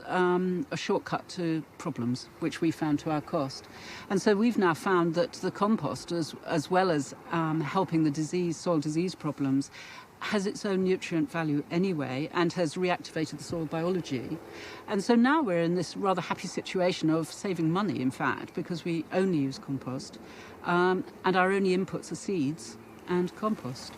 a shortcut to problems, which we found to our cost. And so we've now found that the compost, as well as helping the soil disease problems, has its own nutrient value anyway and has reactivated the soil biology. And so now we're in this rather happy situation of saving money, in fact, because we only use compost, and our only inputs are seeds and compost.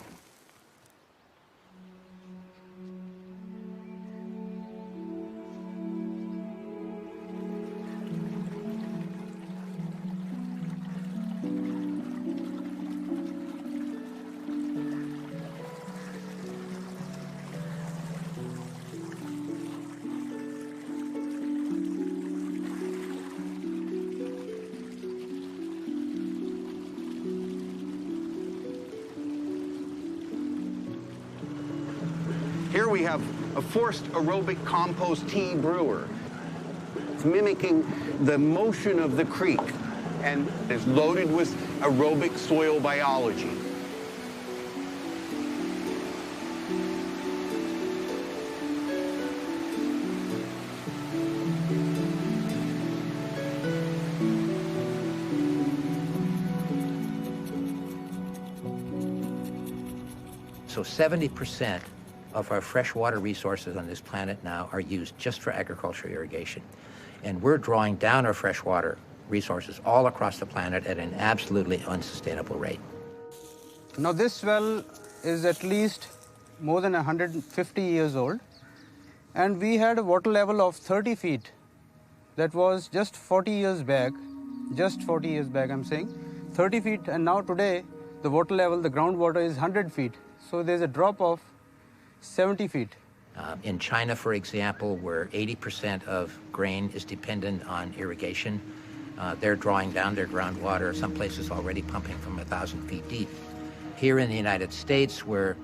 Here we have a forced aerobic compost tea brewer. It's mimicking the motion of the creek and is loaded with aerobic soil biology. So 70% of our freshwater resources on this planet now are used just for agriculture irrigation. And we're drawing down our freshwater resources all across the planet at an absolutely unsustainable rate. Now this well is at least more than 150 years old, and we had a water level of 30 feet. That was just 40 years back, I'm saying, 30 feet, and now today the water level, the groundwater is 100 feet. So there's a drop of 70 feet. In China, for example, where 80% of grain is dependent on irrigation, they're drawing down their groundwater, some places already pumping from 1,000 feet deep. Here in the United States, where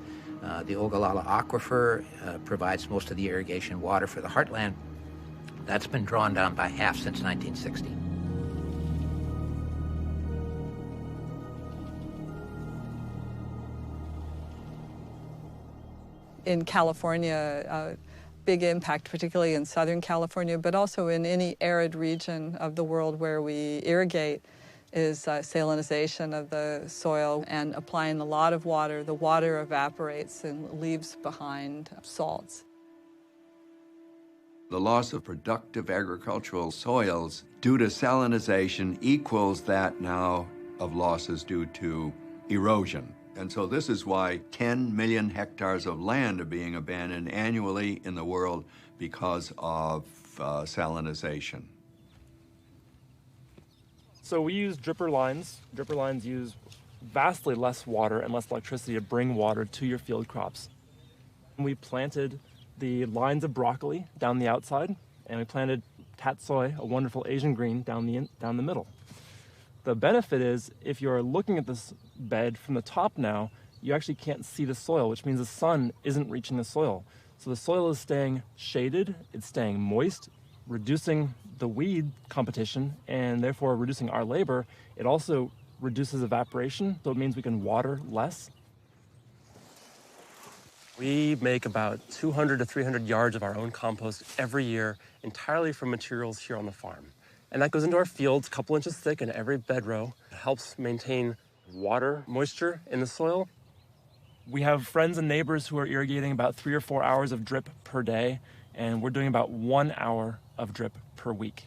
the Ogallala Aquifer provides most of the irrigation water for the heartland, that's been drawn down by half since 1960. In California, big impact, particularly in Southern California, but also in any arid region of the world where we irrigate, is salinization of the soil and applying a lot of water. The water evaporates and leaves behind salts. The loss of productive agricultural soils due to salinization equals that now of losses due to erosion. And so this is why 10 million hectares of land are being abandoned annually in the world because of salinization. So we use dripper lines. Dripper lines use vastly less water and less electricity to bring water to your field crops. We planted the lines of broccoli down the outside, and we planted tatsoi, a wonderful Asian green, down the middle. The benefit is, if you're looking at this bed from the top now, you actually can't see the soil, which means the sun isn't reaching the soil. So the soil is staying shaded, it's staying moist, reducing the weed competition, and therefore reducing our labor. It also reduces evaporation, so it means we can water less. We make about 200 to 300 yards of our own compost every year, entirely from materials here on the farm. And that goes into our fields, a couple inches thick in every bed row. It helps maintain water, moisture in the soil. We have friends and neighbors who are irrigating about 3 or 4 hours of drip per day, and we're doing about 1 hour of drip per week.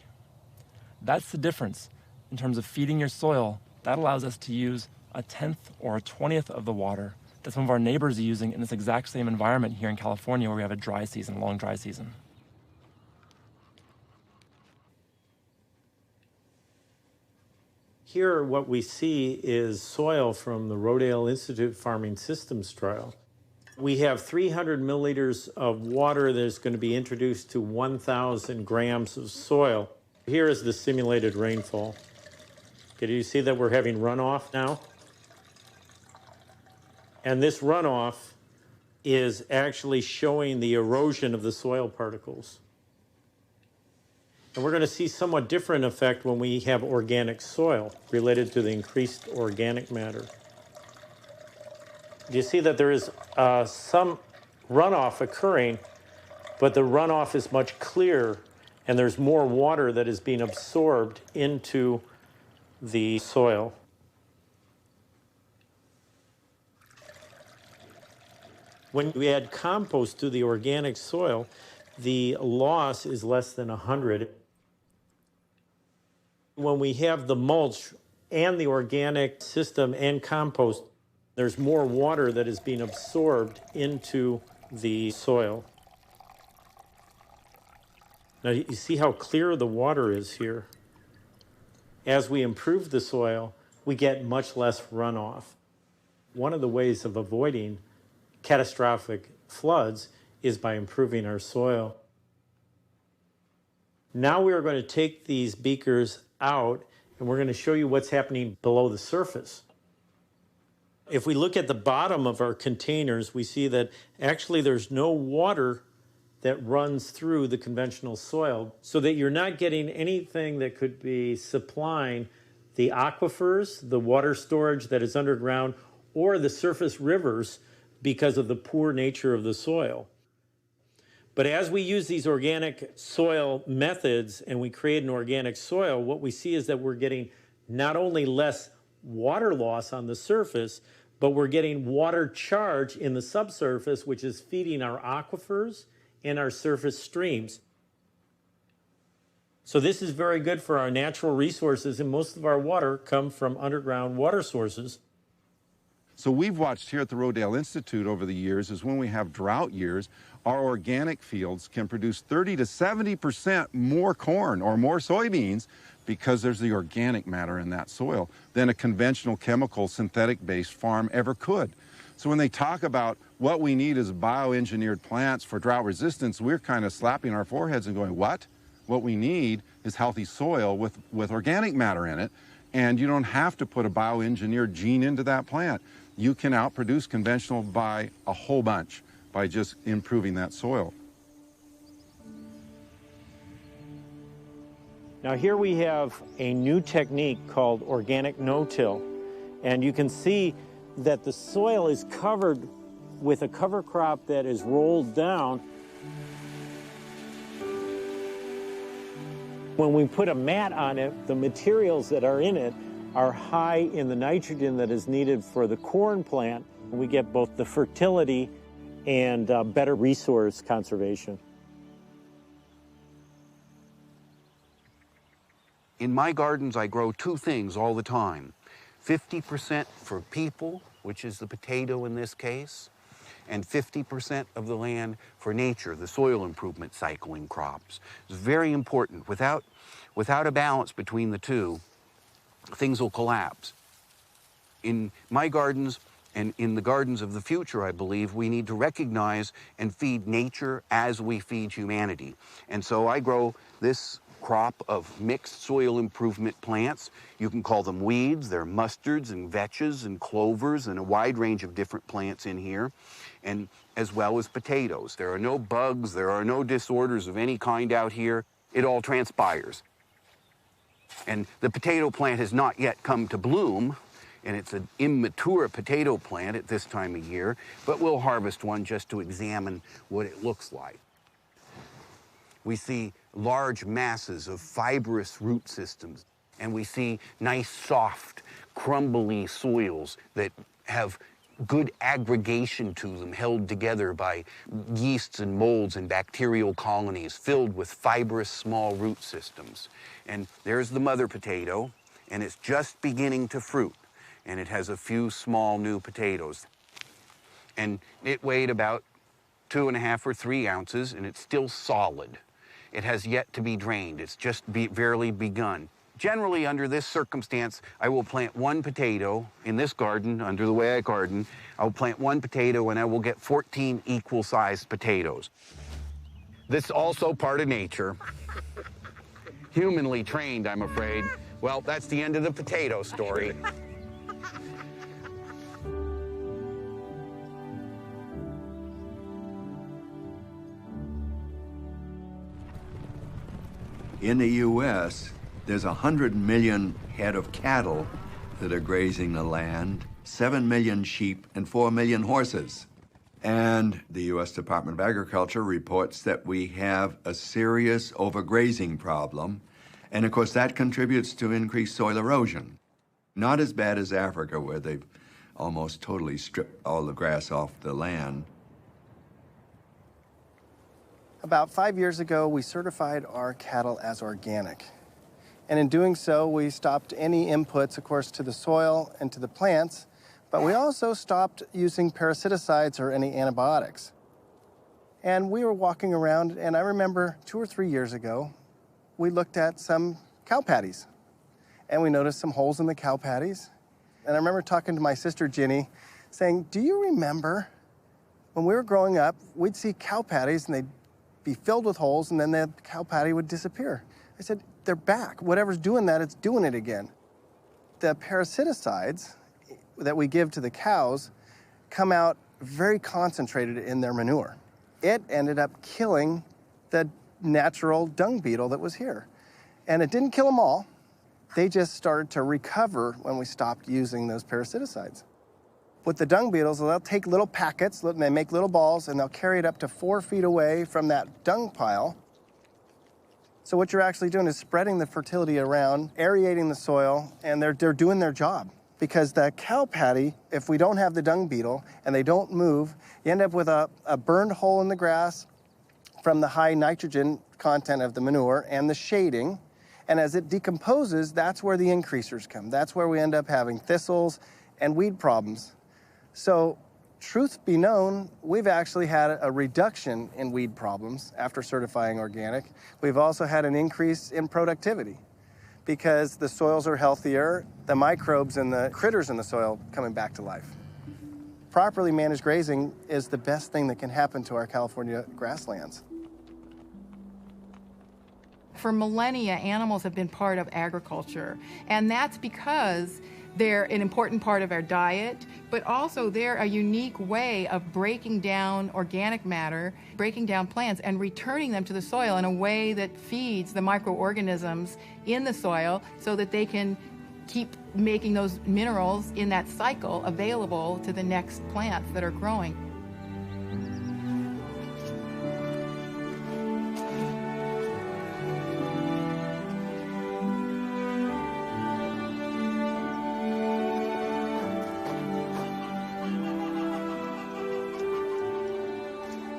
That's the difference in terms of feeding your soil. That allows us to use a 10th or a 20th of the water that some of our neighbors are using in this exact same environment here in California, where we have a dry season, long dry season. Here, what we see is soil from the Rodale Institute Farming Systems trial. We have 300 milliliters of water that is going to be introduced to 1,000 grams of soil. Here is the simulated rainfall. Okay, do you see that we're having runoff now? And this runoff is actually showing the erosion of the soil particles. And we're going to see somewhat different effect when we have organic soil related to the increased organic matter. You see that there is some runoff occurring, but the runoff is much clearer, and there's more water that is being absorbed into the soil. When we add compost to the organic soil, the loss is less than 100. When we have the mulch and the organic system and compost, there's more water that is being absorbed into the soil. Now you see how clear the water is here. As we improve the soil, we get much less runoff. One of the ways of avoiding catastrophic floods is by improving our soil. Now we are going to take these beakers out, and we're going to show you what's happening below the surface. If we look at the bottom of our containers, we see that actually there's no water that runs through the conventional soil, so that you're not getting anything that could be supplying the aquifers, the water storage that is underground, or the surface rivers because of the poor nature of the soil. But as we use these organic soil methods and we create an organic soil, what we see is that we're getting not only less water loss on the surface, but we're getting water charge in the subsurface, which is feeding our aquifers and our surface streams. So this is very good for our natural resources, and most of our water comes from underground water sources. So we've watched here at the Rodale Institute over the years is when we have drought years, our organic fields can produce 30 to 70% more corn or more soybeans because there's the organic matter in that soil than a conventional chemical synthetic-based farm ever could. So when they talk about what we need is bioengineered plants for drought resistance, we're kind of slapping our foreheads and going, what? What we need is healthy soil with organic matter in it, and you don't have to put a bioengineered gene into that plant. You can outproduce conventional by a whole bunch by just improving that soil. Now here we have a new technique called organic no-till, and you can see that the soil is covered with a cover crop that is rolled down. When we put a mat on it, the materials that are in it are high in the nitrogen that is needed for the corn plant. We get both the fertility and better resource conservation. In my gardens, I grow two things all the time. 50% for people, which is the potato in this case, and 50% of the land for nature, the soil improvement cycling crops. It's very important. Without a balance between the two, things will collapse. In my gardens and in the gardens of the future, I believe, we need to recognize and feed nature as we feed humanity. And so I grow this crop of mixed soil improvement plants. You can call them weeds. They're mustards and vetches and clovers and a wide range of different plants in here, and as well as potatoes. There are no bugs, there are no disorders of any kind out here. It all transpires. And the potato plant has not yet come to bloom, and it's an immature potato plant at this time of year, but we'll harvest one just to examine what it looks like. We see large masses of fibrous root systems, and we see nice, soft, crumbly soils that have good aggregation to them, held together by yeasts and molds and bacterial colonies filled with fibrous small root systems. And there's the mother potato, and it's just beginning to fruit, and it has a few small new potatoes. And it weighed about 2.5 or 3 ounces, and it's still solid. It has yet to be drained. It's just barely begun. Generally, under this circumstance, I will plant 1 potato in this garden, under the way I garden. I'll plant 1 potato, and I will get 14 equal-sized potatoes. This is also part of nature. Humanly trained, I'm afraid. Well, that's the end of the potato story. In the U.S., there's 100 million head of cattle that are grazing the land, 7 million sheep, and 4 million horses. And the U.S. Department of Agriculture reports that we have a serious overgrazing problem. And of course, that contributes to increased soil erosion. Not as bad as Africa, where they've almost totally stripped all the grass off the land. About 5 years ago, we certified our cattle as organic. And in doing so, we stopped any inputs, of course, to the soil and to the plants, but we also stopped using parasiticides or any antibiotics. And we were walking around, and I remember 2 or 3 years ago, we looked at some cow patties, and we noticed some holes in the cow patties. And I remember talking to my sister, Ginny, saying, do you remember when we were growing up, we'd see cow patties, and they'd be filled with holes, and then the cow patty would disappear. I said, they're back. Whatever's doing that, it's doing it again. The parasiticides that we give to the cows come out very concentrated in their manure. It ended up killing the natural dung beetle that was here. And it didn't kill them all. They just started to recover when we stopped using those parasiticides. With the dung beetles, they'll take little packets, and they make little balls, and they'll carry it up to 4 feet away from that dung pile. So what you're actually doing is spreading the fertility around, aerating the soil, and they're doing their job. Because the cow patty, if we don't have the dung beetle and they don't move, you end up with a burned hole in the grass from the high nitrogen content of the manure and the shading. And as it decomposes, that's where the increasers come. That's where we end up having thistles and weed problems. So, truth be known, we've actually had a reduction in weed problems after certifying organic. We've also had an increase in productivity because the soils are healthier, the microbes and the critters in the soil coming back to life. Properly managed grazing is the best thing that can happen to our California grasslands. For millennia, animals have been part of agriculture, and that's because they're an important part of our diet, but also they're a unique way of breaking down organic matter, breaking down plants, and returning them to the soil in a way that feeds the microorganisms in the soil so that they can keep making those minerals in that cycle available to the next plants that are growing.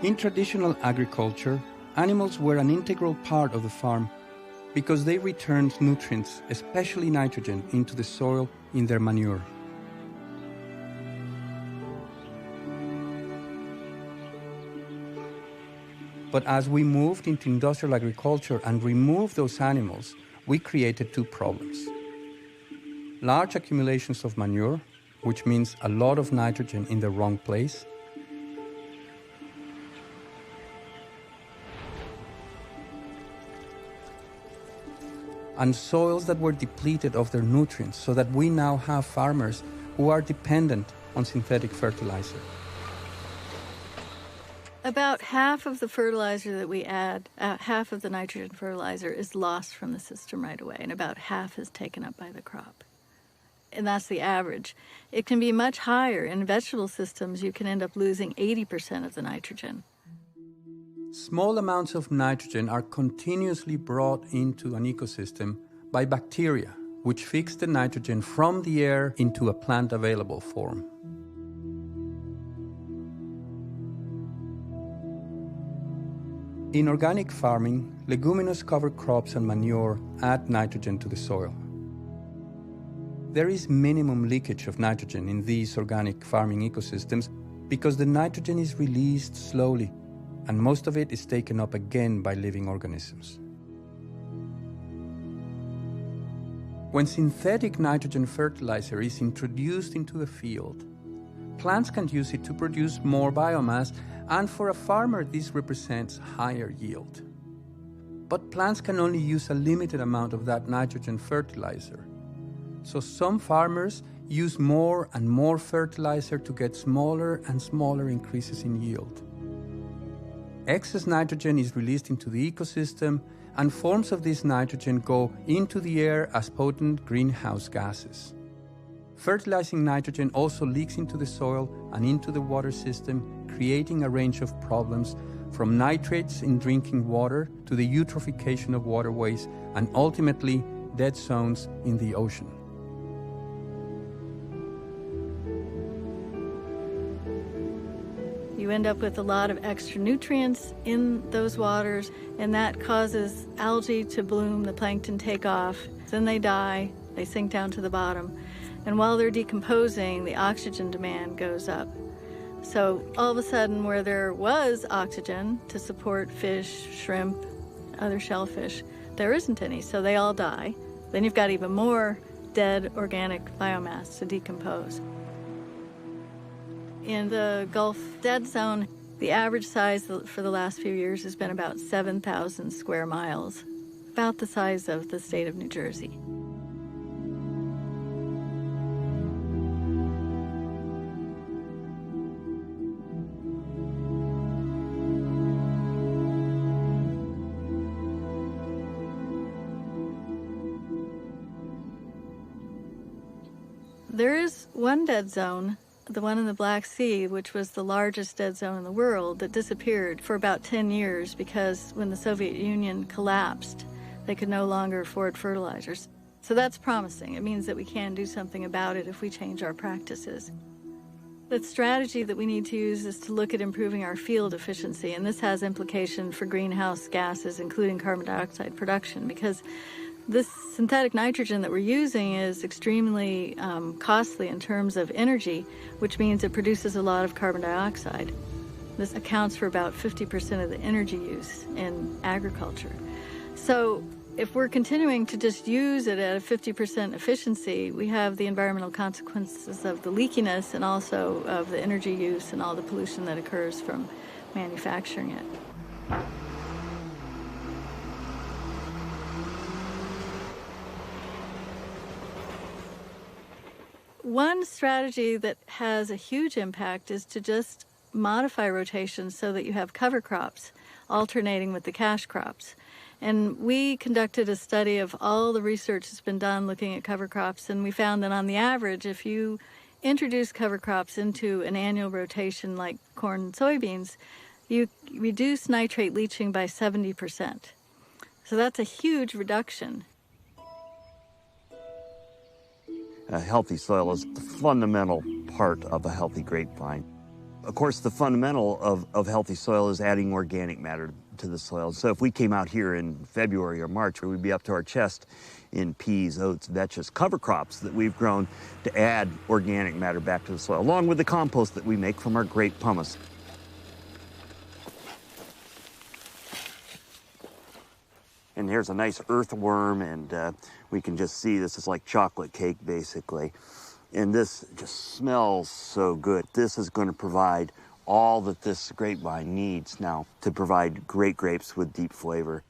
In traditional agriculture, animals were an integral part of the farm because they returned nutrients, especially nitrogen, into the soil in their manure. But as we moved into industrial agriculture and removed those animals, we created 2 problems. Large accumulations of manure, which means a lot of nitrogen in the wrong place, and soils that were depleted of their nutrients, so that we now have farmers who are dependent on synthetic fertilizer. About half of the fertilizer that we add, half of the nitrogen fertilizer is lost from the system right away, and about half is taken up by the crop. And that's the average. It can be much higher. In vegetable systems, you can end up losing 80% of the nitrogen. Small amounts of nitrogen are continuously brought into an ecosystem by bacteria, which fix the nitrogen from the air into a plant-available form. In organic farming, leguminous cover crops and manure add nitrogen to the soil. There is minimum leakage of nitrogen in these organic farming ecosystems because the nitrogen is released slowly, and most of it is taken up again by living organisms. When synthetic nitrogen fertilizer is introduced into the field, plants can use it to produce more biomass, and for a farmer this represents higher yield. But plants can only use a limited amount of that nitrogen fertilizer. So some farmers use more and more fertilizer to get smaller and smaller increases in yield. Excess nitrogen is released into the ecosystem, and forms of this nitrogen go into the air as potent greenhouse gases. Fertilizing nitrogen also leaks into the soil and into the water system, creating a range of problems from nitrates in drinking water to the eutrophication of waterways and ultimately dead zones in the ocean. You end up with a lot of extra nutrients in those waters, and that causes algae to bloom, the plankton take off, then they die, they sink down to the bottom. And while they're decomposing, the oxygen demand goes up. So all of a sudden, where there was oxygen to support fish, shrimp, other shellfish, there isn't any, so they all die. Then you've got even more dead organic biomass to decompose. In the Gulf Dead Zone, the average size for the last few years has been about 7,000 square miles, about the size of the state of New Jersey. There is one dead zone, the one in the Black Sea, which was the largest dead zone in the world, that disappeared for about 10 years because when the Soviet Union collapsed, they could no longer afford fertilizers. So that's promising. It means that we can do something about it if we change our practices. The strategy that we need to use is to look at improving our field efficiency, and this has implication for greenhouse gases, including carbon dioxide production, because this synthetic nitrogen that we're using is extremely costly in terms of energy, which means it produces a lot of carbon dioxide. This accounts for about 50% of the energy use in agriculture. So if we're continuing to just use it at a 50% efficiency, we have the environmental consequences of the leakiness and also of the energy use and all the pollution that occurs from manufacturing it. One strategy that has a huge impact is to just modify rotations so that you have cover crops alternating with the cash crops. And we conducted a study of all the research that's been done looking at cover crops, and we found that on the average, if you introduce cover crops into an annual rotation like corn and soybeans, you reduce nitrate leaching by 70%. So that's a huge reduction. A healthy soil is the fundamental part of a healthy grapevine. Of course, the fundamental of healthy soil is adding organic matter to the soil. So if we came out here in February or March, we'd be up to our chest in peas, oats, vetches, cover crops that we've grown to add organic matter back to the soil, along with the compost that we make from our grape pumice. And here's a nice earthworm, and we can just see this is like chocolate cake, basically. And this just smells so good. This is going to provide all that this grapevine needs now to provide great grapes with deep flavor.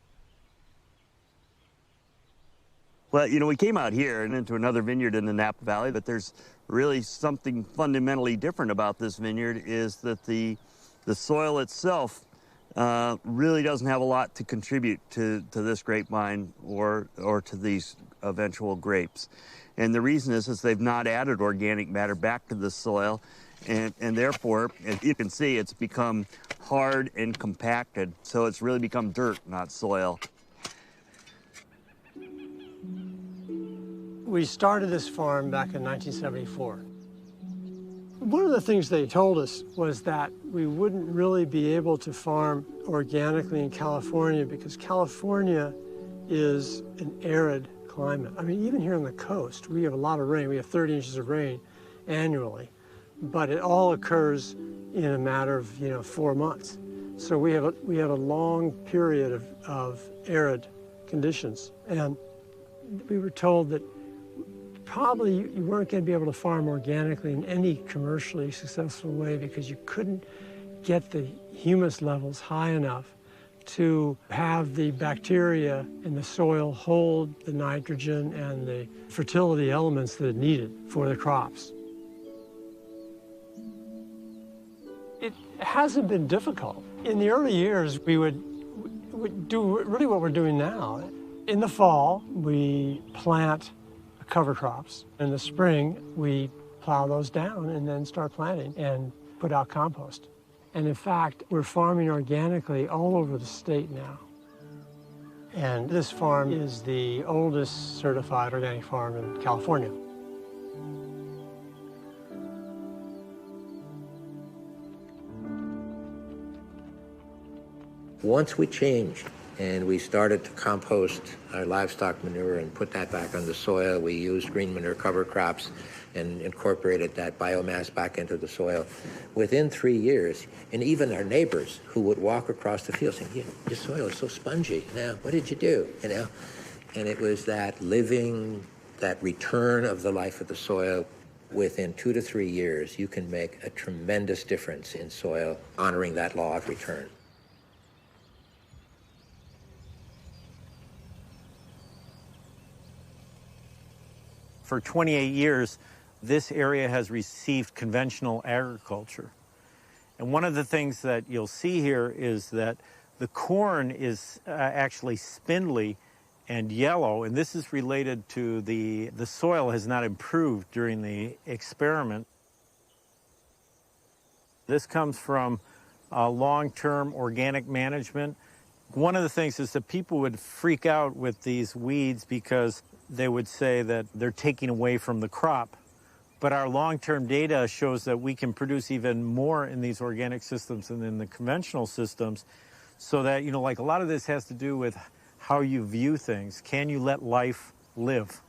Well, you know, we came out here and into another vineyard in the Napa Valley, but there's really something fundamentally different about this vineyard is that the The soil itself really doesn't have a lot to contribute to this grapevine or to these eventual grapes. And the reason is they've not added organic matter back to the soil, and therefore, as you can see, it's become hard and compacted, so it's really become dirt, not soil. We started this farm back in 1974. One of the things they told us was that we wouldn't really be able to farm organically in California because California is an arid climate. I mean, even here on the coast, we have a lot of rain. We have 30 inches of rain annually, but it all occurs in a matter of 4 months. So we have a long period of arid conditions, and we were told that probably you weren't going to be able to farm organically in any commercially successful way because you couldn't get the humus levels high enough to have the bacteria in the soil hold the nitrogen and the fertility elements that it needed for the crops. It hasn't been difficult. In the early years, we would do really what we're doing now. In the fall, we plant cover crops. In the spring, we plow those down and then start planting and put out compost. And in fact, we're farming organically all over the state now. And this farm is the oldest certified organic farm in California. Once we changed and we started to compost our livestock manure and put that back on the soil, we used green manure cover crops and incorporated that biomass back into the soil. Within 3 years, and even our neighbors who would walk across the field saying, your soil is so spongy. Now, what did you do? And it was that living, that return of the life of the soil. Within 2 to 3 years, you can make a tremendous difference in soil, honoring that law of return. For 28 years, this area has received conventional agriculture. And one of the things that you'll see here is that the corn is actually spindly and yellow, and this is related to the soil has not improved during the experiment. This comes from long-term organic management. One of the things is that people would freak out with these weeds because they would say that they're taking away from the crop. But our long-term data shows that we can produce even more in these organic systems than in the conventional systems. So that, like a lot of this has to do with how you view things. Can you let life live?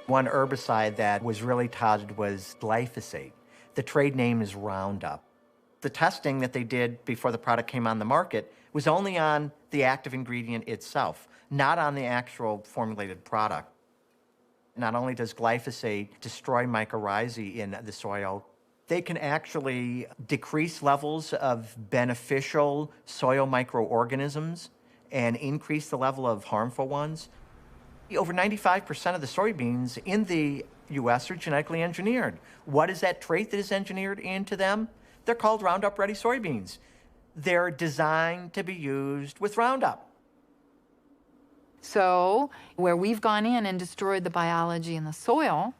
One herbicide that was really touted was glyphosate. The trade name is Roundup. The testing that they did before the product came on the market was only on the active ingredient itself, not on the actual formulated product. Not only does glyphosate destroy mycorrhizae in the soil, they can actually decrease levels of beneficial soil microorganisms and increase the level of harmful ones. Over 95% of the soybeans in the U.S. are genetically engineered. What is that trait that is engineered into them? They're called Roundup Ready soybeans. They're designed to be used with Roundup. So where we've gone in and destroyed the biology in the soil,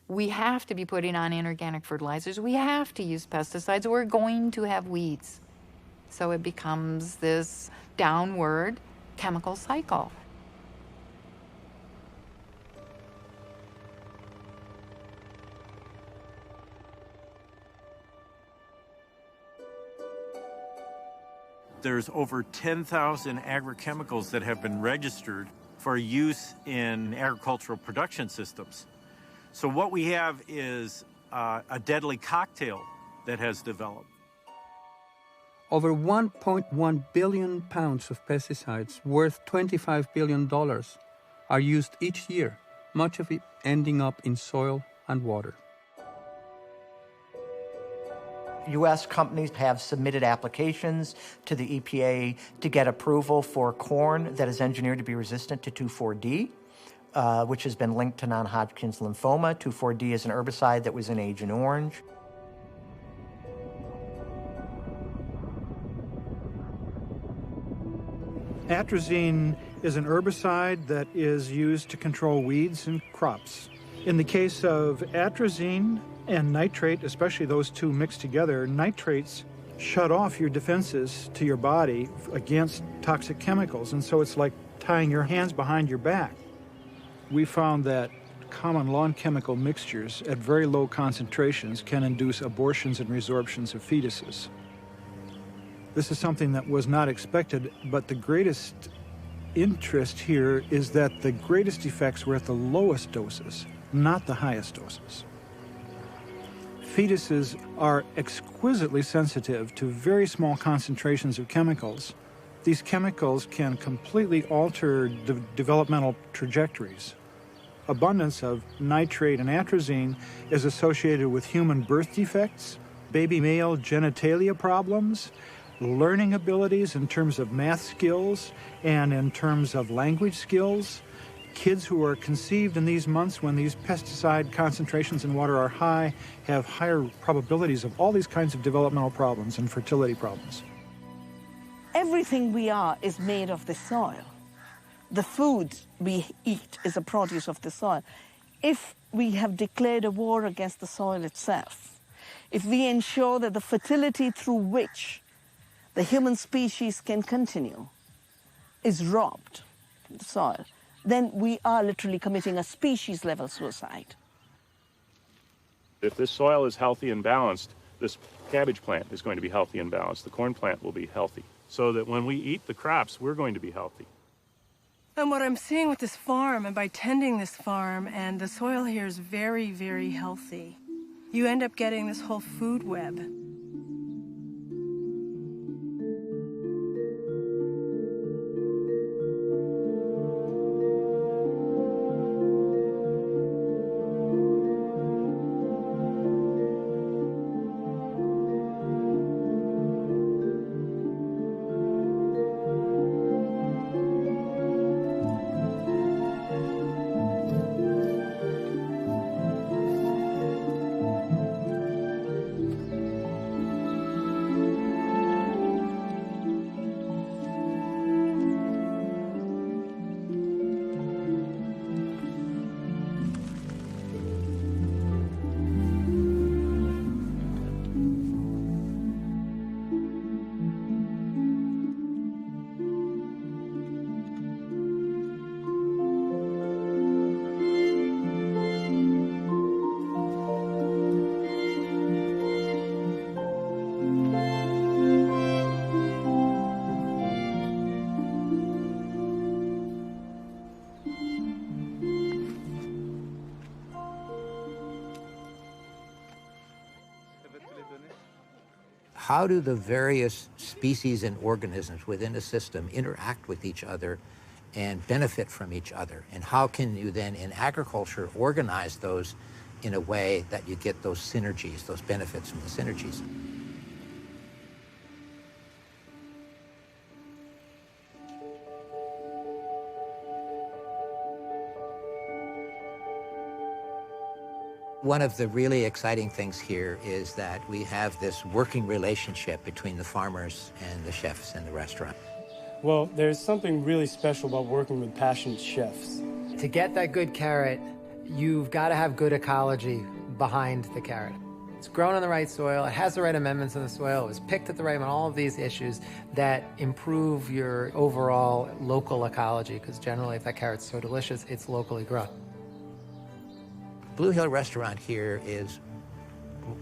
we have to be putting on inorganic fertilizers. We have to use pesticides. We're going to have weeds. So it becomes this downward chemical cycle. There's over 10,000 agrochemicals that have been registered for use in agricultural production systems. So what we have is a deadly cocktail that has developed. Over 1.1 billion pounds of pesticides worth $25 billion are used each year, much of it ending up in soil and water. U.S. companies have submitted applications to the EPA to get approval for corn that is engineered to be resistant to 2,4-D. which has been linked to non-Hodgkin's lymphoma. 2,4-D is an herbicide that was in Agent Orange. Atrazine is an herbicide that is used to control weeds in crops. In the case of atrazine and nitrate, especially those two mixed together, nitrates shut off your defenses to your body against toxic chemicals, and so it's like tying your hands behind your back. We found that common lawn chemical mixtures at very low concentrations can induce abortions and resorptions of fetuses. This is something that was not expected, but the greatest interest here is that the greatest effects were at the lowest doses, not the highest doses. Fetuses are exquisitely sensitive to very small concentrations of chemicals. These chemicals can completely alter developmental trajectories. Abundance of nitrate and atrazine is associated with human birth defects, baby male genitalia problems, learning abilities in terms of math skills and in terms of language skills. Kids who are conceived in these months when these pesticide concentrations in water are high have higher probabilities of all these kinds of developmental problems and fertility problems. Everything we are is made of the soil. The food we eat is a produce of the soil. If we have declared a war against the soil itself, if we ensure that the fertility through which the human species can continue is robbed from the soil, then we are literally committing a species-level suicide. If this soil is healthy and balanced, this cabbage plant is going to be healthy and balanced. The corn plant will be healthy, so that when we eat the crops, we're going to be healthy. And what I'm seeing with this farm, and by tending this farm, and the soil here is very, very healthy, you end up getting this whole food web. How do the various species and organisms within a system interact with each other and benefit from each other? And how can you then, in agriculture, organize those in a way that you get those synergies, those benefits from the synergies? One of the really exciting things here is that we have this working relationship between the farmers and the chefs in the restaurant. Well, there's something really special about working with passionate chefs. To get that good carrot, you've got to have good ecology behind the carrot. It's grown on the right soil, it has the right amendments in the soil, it was picked at the right moment, all of these issues that improve your overall local ecology, because generally if that carrot's so delicious, it's locally grown. Blue Hill Restaurant here is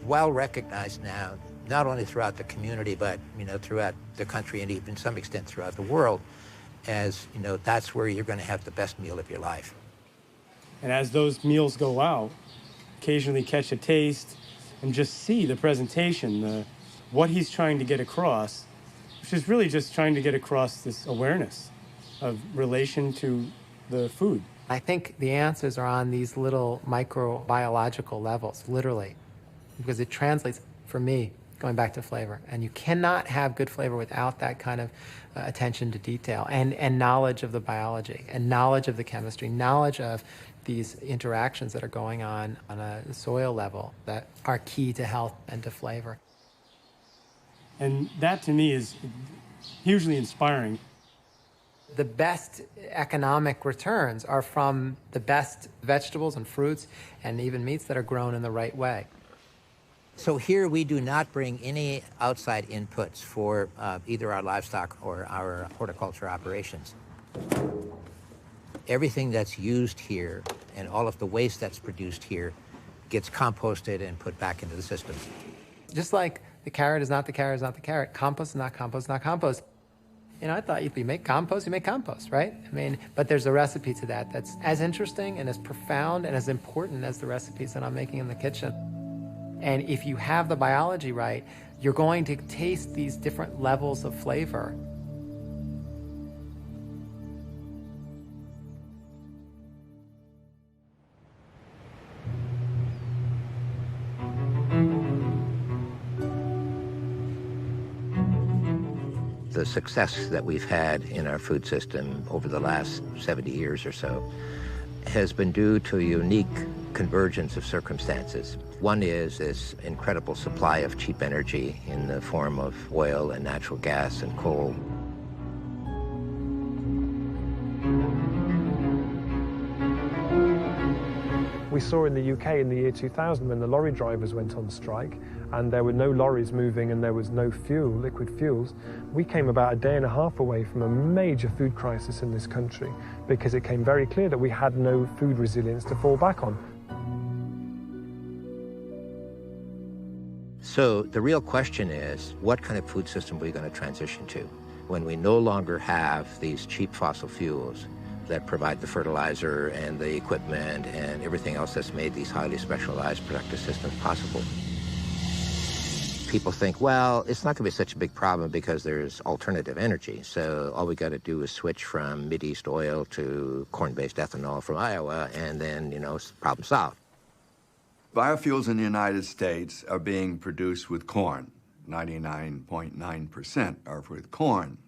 well recognized now, not only throughout the community, but throughout the country and even to some extent throughout the world, as that's where you're going to have the best meal of your life. And as those meals go out, occasionally catch a taste and just see the presentation, what he's trying to get across, which is really just trying to get across this awareness of relation to the food. I think the answers are on these little microbiological levels, literally, because it translates, for me, going back to flavor. And you cannot have good flavor without that kind of attention to detail and knowledge of the biology and knowledge of the chemistry, knowledge of these interactions that are going on a soil level that are key to health and to flavor. And that to me is hugely inspiring. The best economic returns are from the best vegetables and fruits and even meats that are grown in the right way. So here we do not bring any outside inputs for either our livestock or our horticulture operations. Everything that's used here and all of the waste that's produced here gets composted and put back into the system. Just like the carrot is not the carrot is not the carrot, compost is not compost, not compost. You know, I thought if you make compost, right? I mean, but there's a recipe to that that's as interesting and as profound and as important as the recipes that I'm making in the kitchen. And if you have the biology right, you're going to taste these different levels of flavor. The success that we've had in our food system over the last 70 years or so has been due to a unique convergence of circumstances. One is this incredible supply of cheap energy in the form of oil and natural gas and coal. We saw in the UK in the year 2000 when the lorry drivers went on strike and there were no lorries moving and there was no fuel, liquid fuels, we came about a day and a half away from a major food crisis in this country because it came very clear that we had no food resilience to fall back on. So the real question is, what kind of food system are we going to transition to when we no longer have these cheap fossil fuels that provide the fertilizer and the equipment and everything else that's made these highly specialized productive systems possible? People think, well, it's not going to be such a big problem because there's alternative energy. So all we got to do is switch from Mideast oil to corn-based ethanol from Iowa, and then, you know, problem solved. Biofuels in the United States are being produced with corn. 99.9% are with corn.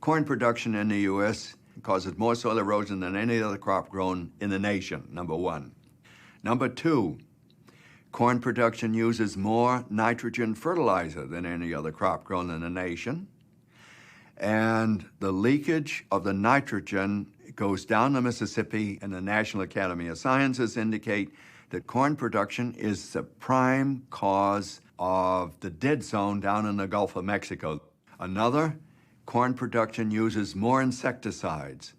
Corn production in the U.S. causes more soil erosion than any other crop grown in the nation, number one. Number two, corn production uses more nitrogen fertilizer than any other crop grown in the nation. And the leakage of the nitrogen goes down the Mississippi, and the National Academy of Sciences indicate that corn production is the prime cause of the dead zone down in the Gulf of Mexico. Another, corn production uses more insecticides,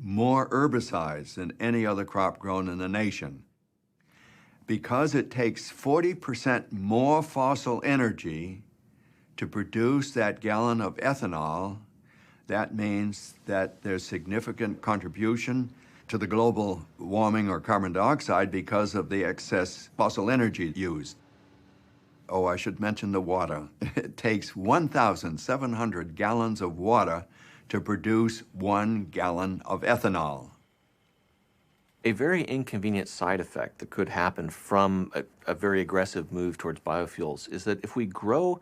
more herbicides than any other crop grown in the nation. Because it takes 40% more fossil energy to produce that gallon of ethanol, that means that there's significant contribution to the global warming or carbon dioxide because of the excess fossil energy used. Oh, I should mention the water. It takes 1,700 gallons of water to produce 1 gallon of ethanol. A very inconvenient side effect that could happen from a very aggressive move towards biofuels is that if we grow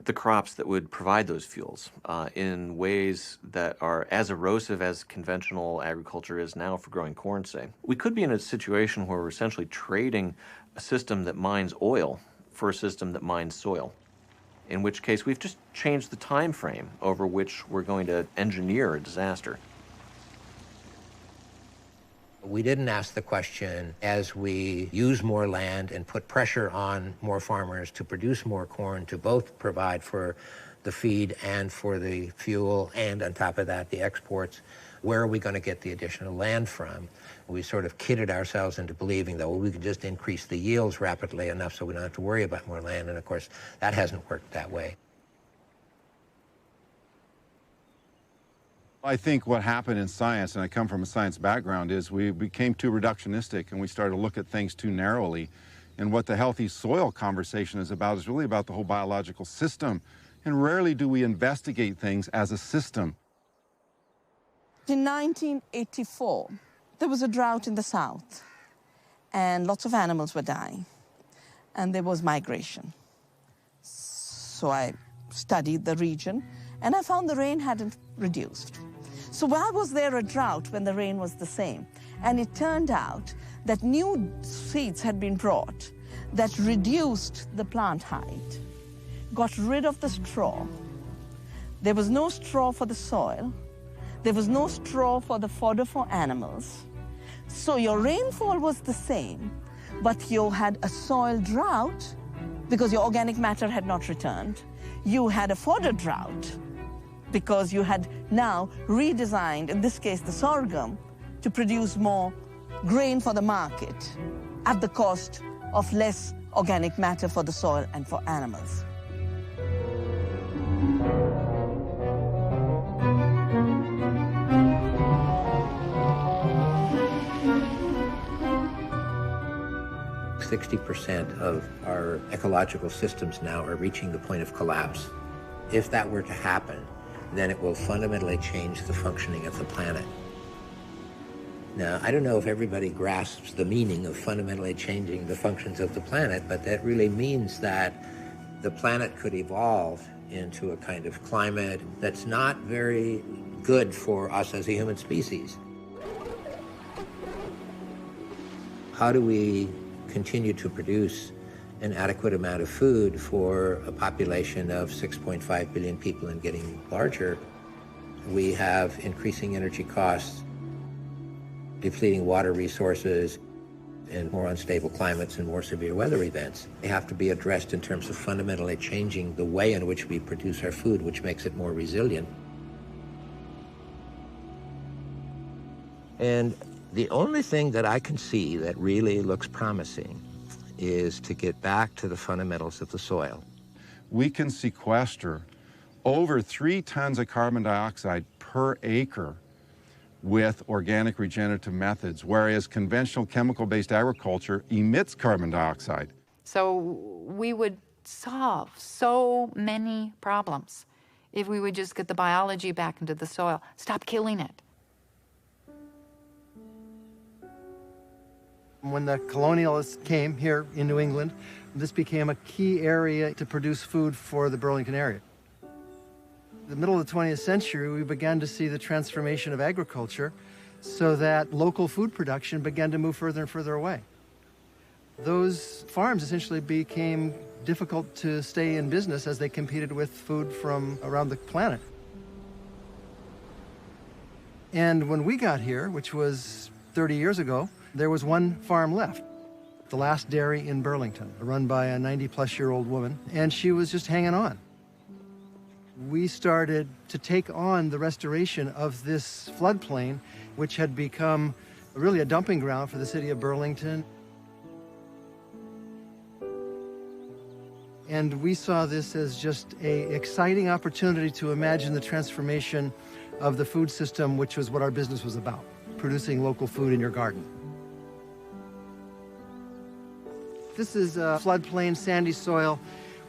the crops that would provide those fuels in ways that are as erosive as conventional agriculture is now for growing corn, say, we could be in a situation where we're essentially trading a system that mines oil for a system that mines soil, in which case we've just changed the time frame over which we're going to engineer a disaster. We didn't ask the question, as we use more land and put pressure on more farmers to produce more corn, to both provide for the feed and for the fuel, and on top of that, the exports, where are we going to get the additional land from? We sort of kidded ourselves into believing that, well, we could just increase the yields rapidly enough so we don't have to worry about more land, and of course, that hasn't worked that way. I think what happened in science, and I come from a science background, is we became too reductionistic and we started to look at things too narrowly. And what the healthy soil conversation is about is really about the whole biological system. And rarely do we investigate things as a system. In 1984, there was a drought in the south, and lots of animals were dying, and there was migration. So I studied the region, and I found the rain hadn't reduced. So why was there a drought when the rain was the same? And it turned out that new seeds had been brought that reduced the plant height, got rid of the straw. There was no straw for the soil. There was no straw for the fodder for animals. So your rainfall was the same, but you had a soil drought because your organic matter had not returned. You had a fodder drought because you had now redesigned, in this case, the sorghum, to produce more grain for the market at the cost of less organic matter for the soil and for animals. %60 of our ecological systems now are reaching the point of collapse. If that were to happen, then it will fundamentally change the functioning of the planet. Now, I don't know if everybody grasps the meaning of fundamentally changing the functions of the planet, but that really means that the planet could evolve into a kind of climate that's not very good for us as a human species. How do we continue to produce an adequate amount of food for a population of 6.5 billion people and getting larger? We have increasing energy costs, depleting water resources, and more unstable climates and more severe weather events. They have to be addressed in terms of fundamentally changing the way in which we produce our food, which makes it more resilient. And the only thing that I can see that really looks promising is to get back to the fundamentals of the soil. We can sequester over 3 tons of carbon dioxide per acre with organic regenerative methods, whereas conventional chemical-based agriculture emits carbon dioxide. So we would solve so many problems if we would just get the biology back into the soil, stop killing it. When the colonialists came here in New England, this became a key area to produce food for the Burlington area. In the middle of the 20th century, we began to see the transformation of agriculture so that local food production began to move further and further away. Those farms essentially became difficult to stay in business as they competed with food from around the planet. And when we got here, which was 30 years ago, there was one farm left, the last dairy in Burlington, run by a 90-plus-year-old woman, and she was just hanging on. We started to take on the restoration of this floodplain, which had become really a dumping ground for the city of Burlington. And we saw this as just an exciting opportunity to imagine the transformation of the food system, which was what our business was about, producing local food in your garden. This is a floodplain, sandy soil.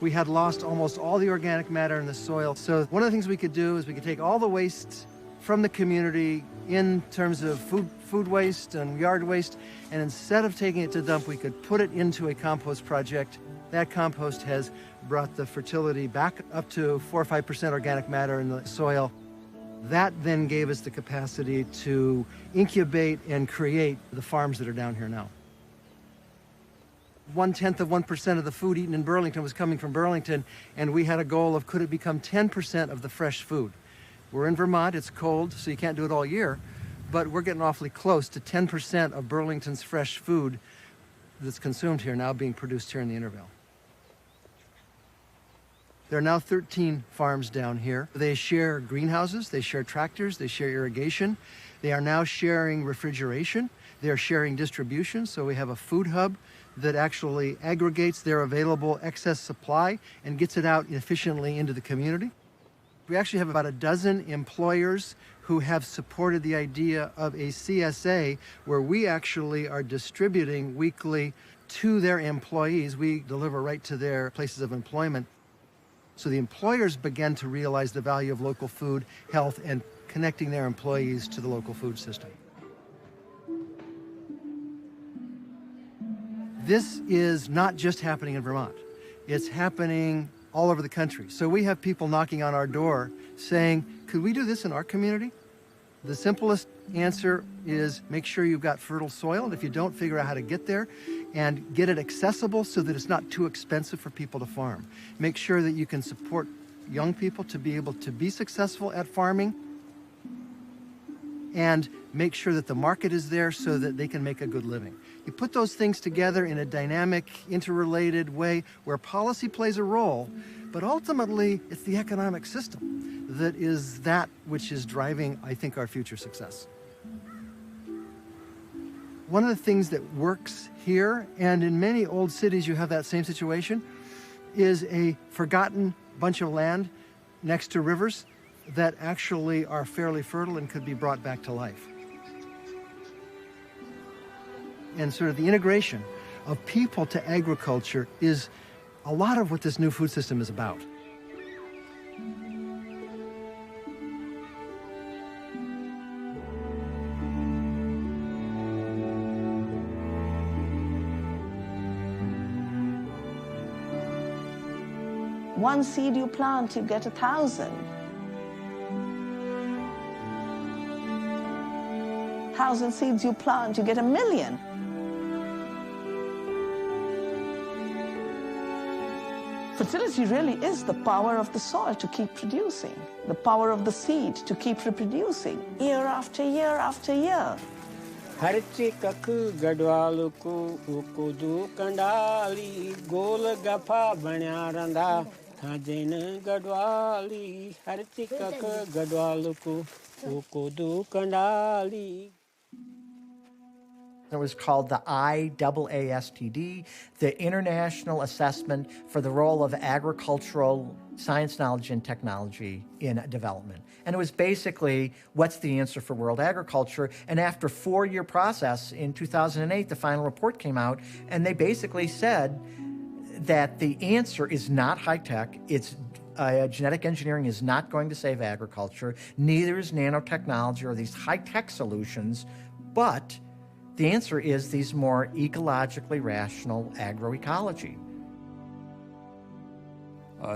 We had lost almost all the organic matter in the soil. So one of the things we could do is we could take all the waste from the community in terms of food waste and yard waste, and instead of taking it to dump, we could put it into a compost project. That compost has brought the fertility back up to 4 or 5% organic matter in the soil. That then gave us the capacity to incubate and create the farms that are down here now. 0.1% of the food eaten in Burlington was coming from Burlington, and we had a goal of could it become 10% of the fresh food. We're in Vermont, it's cold, so you can't do it all year, but we're getting awfully close to 10% of Burlington's fresh food that's consumed here now being produced here in the Intervale. There are now 13 farms down here. They share greenhouses, they share tractors, they share irrigation. They are now sharing refrigeration. They are sharing distribution, so we have a food hub that actually aggregates their available excess supply and gets it out efficiently into the community. We actually have about a dozen employers who have supported the idea of a CSA where we actually are distributing weekly to their employees. We deliver right to their places of employment. So the employers began to realize the value of local food, health, and connecting their employees to the local food system. This is not just happening in Vermont. It's happening all over the country. So we have people knocking on our door saying, could we do this in our community? The simplest answer is make sure you've got fertile soil, and if you don't, figure out how to get there and get it accessible so that it's not too expensive for people to farm. Make sure that you can support young people to be able to be successful at farming, and make sure that the market is there so that they can make a good living. You put those things together in a dynamic, interrelated way where policy plays a role, but ultimately it's the economic system that is that which is driving, I think, our future success. One of the things that works here, and in many old cities you have that same situation, is a forgotten bunch of land next to rivers that actually are fairly fertile and could be brought back to life. And sort of the integration of people to agriculture is a lot of what this new food system is about. One seed you plant, you get 1,000. 1,000 seeds you plant, you get 1,000,000. Fertility really is the power of the soil to keep producing, the power of the seed to keep reproducing year after year after year. It was called the IAASTD, the International Assessment for the Role of Agricultural Science, Knowledge, and Technology in Development. And it was basically, what's the answer for world agriculture? And after a 4-year process, in 2008, the final report came out, and they basically said that the answer is not high-tech, it's genetic engineering is not going to save agriculture, neither is nanotechnology or these high-tech solutions, but the answer is these more ecologically rational agroecology.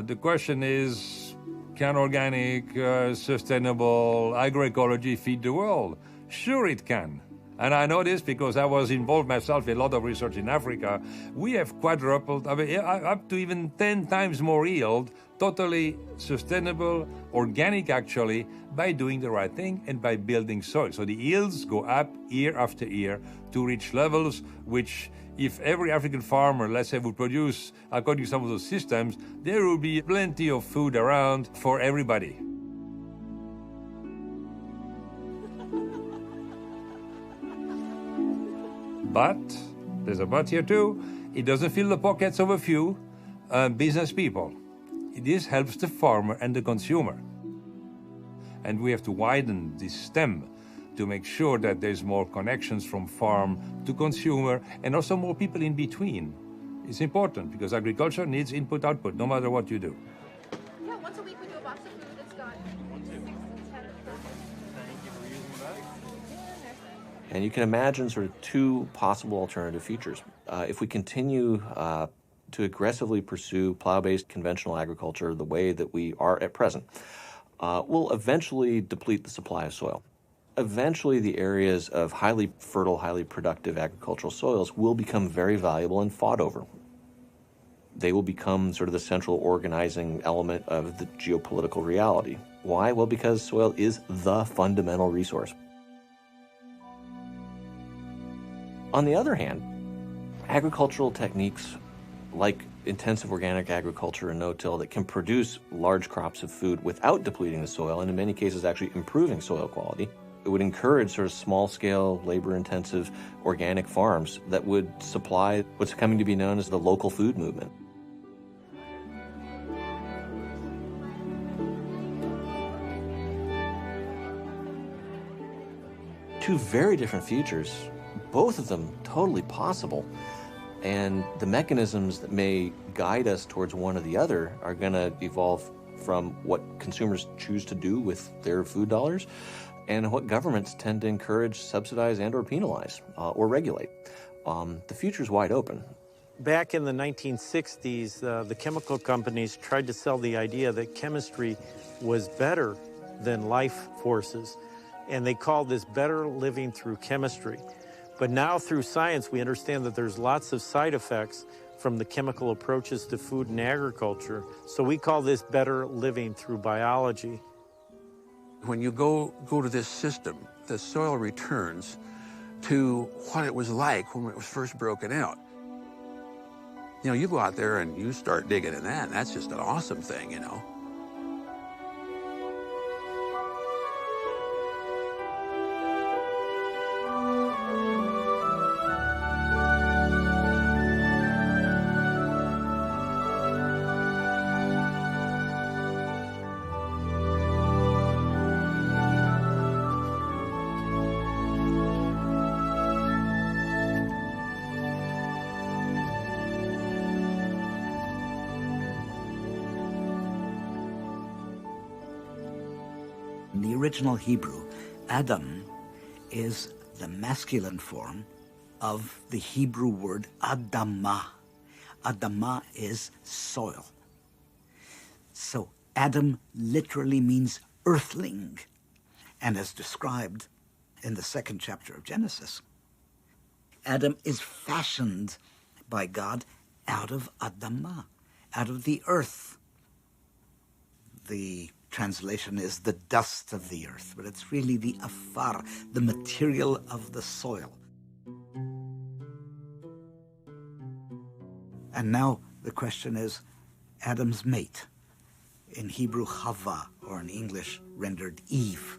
The question is, can organic, sustainable agroecology feed the world? Sure it can. And I know this because I was involved myself in a lot of research in Africa. We have quadrupled, up to even 10 times more yield, totally sustainable, organic actually, by doing the right thing and by building soil. So the yields go up year after year to reach levels which, if every African farmer, let's say, would produce according to some of those systems, there will be plenty of food around for everybody. But, there's a but here too, it doesn't fill the pockets of a few business people. This helps the farmer and the consumer. And we have to widen this stem to make sure that there's more connections from farm to consumer and also more people in between. It's important because agriculture needs input-output no matter what you do. Yeah, once a week we do a box of food. It's got 6 and 10. And you can imagine sort of two possible alternative futures. If we continue to aggressively pursue plow-based conventional agriculture the way that we are at present, we'll eventually deplete the supply of soil. Eventually, the areas of highly fertile, highly productive agricultural soils will become very valuable and fought over. They will become sort of the central organizing element of the geopolitical reality. Why? Well, because soil is the fundamental resource. On the other hand, agricultural techniques like intensive organic agriculture and no-till that can produce large crops of food without depleting the soil, and in many cases actually improving soil quality, it would encourage sort of small-scale, labor-intensive organic farms that would supply what's coming to be known as the local food movement. Two very different futures, both of them totally possible. And the mechanisms that may guide us towards one or the other are going to evolve from what consumers choose to do with their food dollars and what governments tend to encourage, subsidize, and or penalize or regulate. The future's wide open. Back in the 1960s, the chemical companies tried to sell the idea that chemistry was better than life forces, and they called this better living through chemistry. But now through science, we understand that there's lots of side effects from the chemical approaches to food and agriculture. So we call this better living through biology. When you go to this system, the soil returns to what it was like when it was first broken out. You know, you go out there and you start digging in that, and that's just an awesome thing, you know. In the original Hebrew, Adam is the masculine form of the Hebrew word Adamah. Adamah is soil. So Adam literally means earthling, and as described in the 2nd chapter of Genesis, Adam is fashioned by God out of Adamah, out of the earth. The translation is the dust of the earth, but it's really the afar, the material of the soil. And now the question is Adam's mate. In Hebrew, Chava, or in English rendered Eve.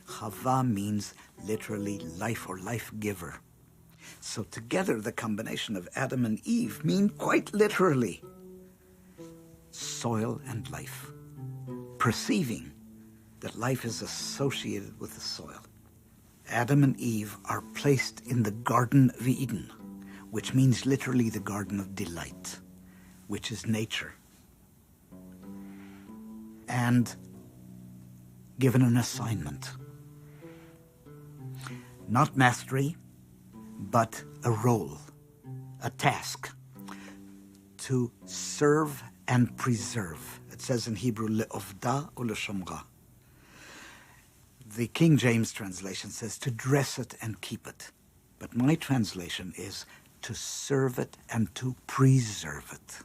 Chava means literally life or life giver. So together the combination of Adam and Eve mean quite literally soil and life. Perceiving that life is associated with the soil. Adam and Eve are placed in the Garden of Eden, which means literally the Garden of Delight, which is nature, and given an assignment. Not mastery, but a role, a task, to serve and preserve. It says in Hebrew, le'ovda or le'shomra. The King James translation says to dress it and keep it. But my translation is to serve it and to preserve it.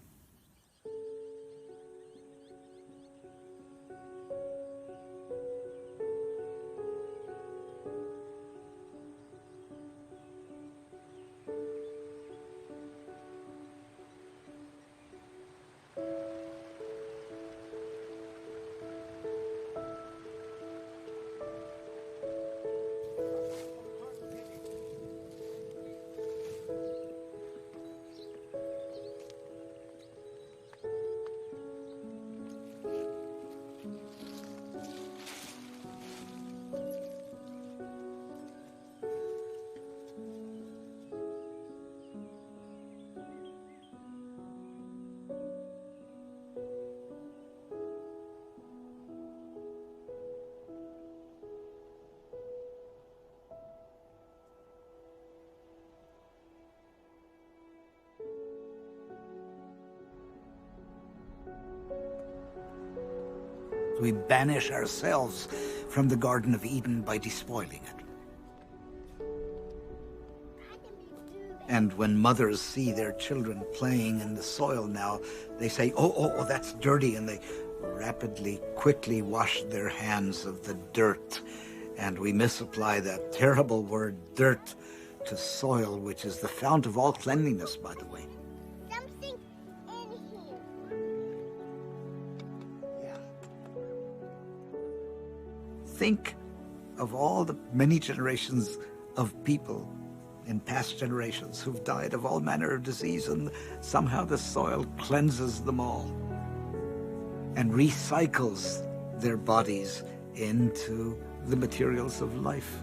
We banish ourselves from the Garden of Eden by despoiling it. And when mothers see their children playing in the soil now, they say, oh, that's dirty, and they rapidly, quickly wash their hands of the dirt. And we misapply that terrible word dirt to soil, which is the fount of all cleanliness, by the way. Think of all the many generations of people in past generations who've died of all manner of disease, and somehow the soil cleanses them all and recycles their bodies into the materials of life.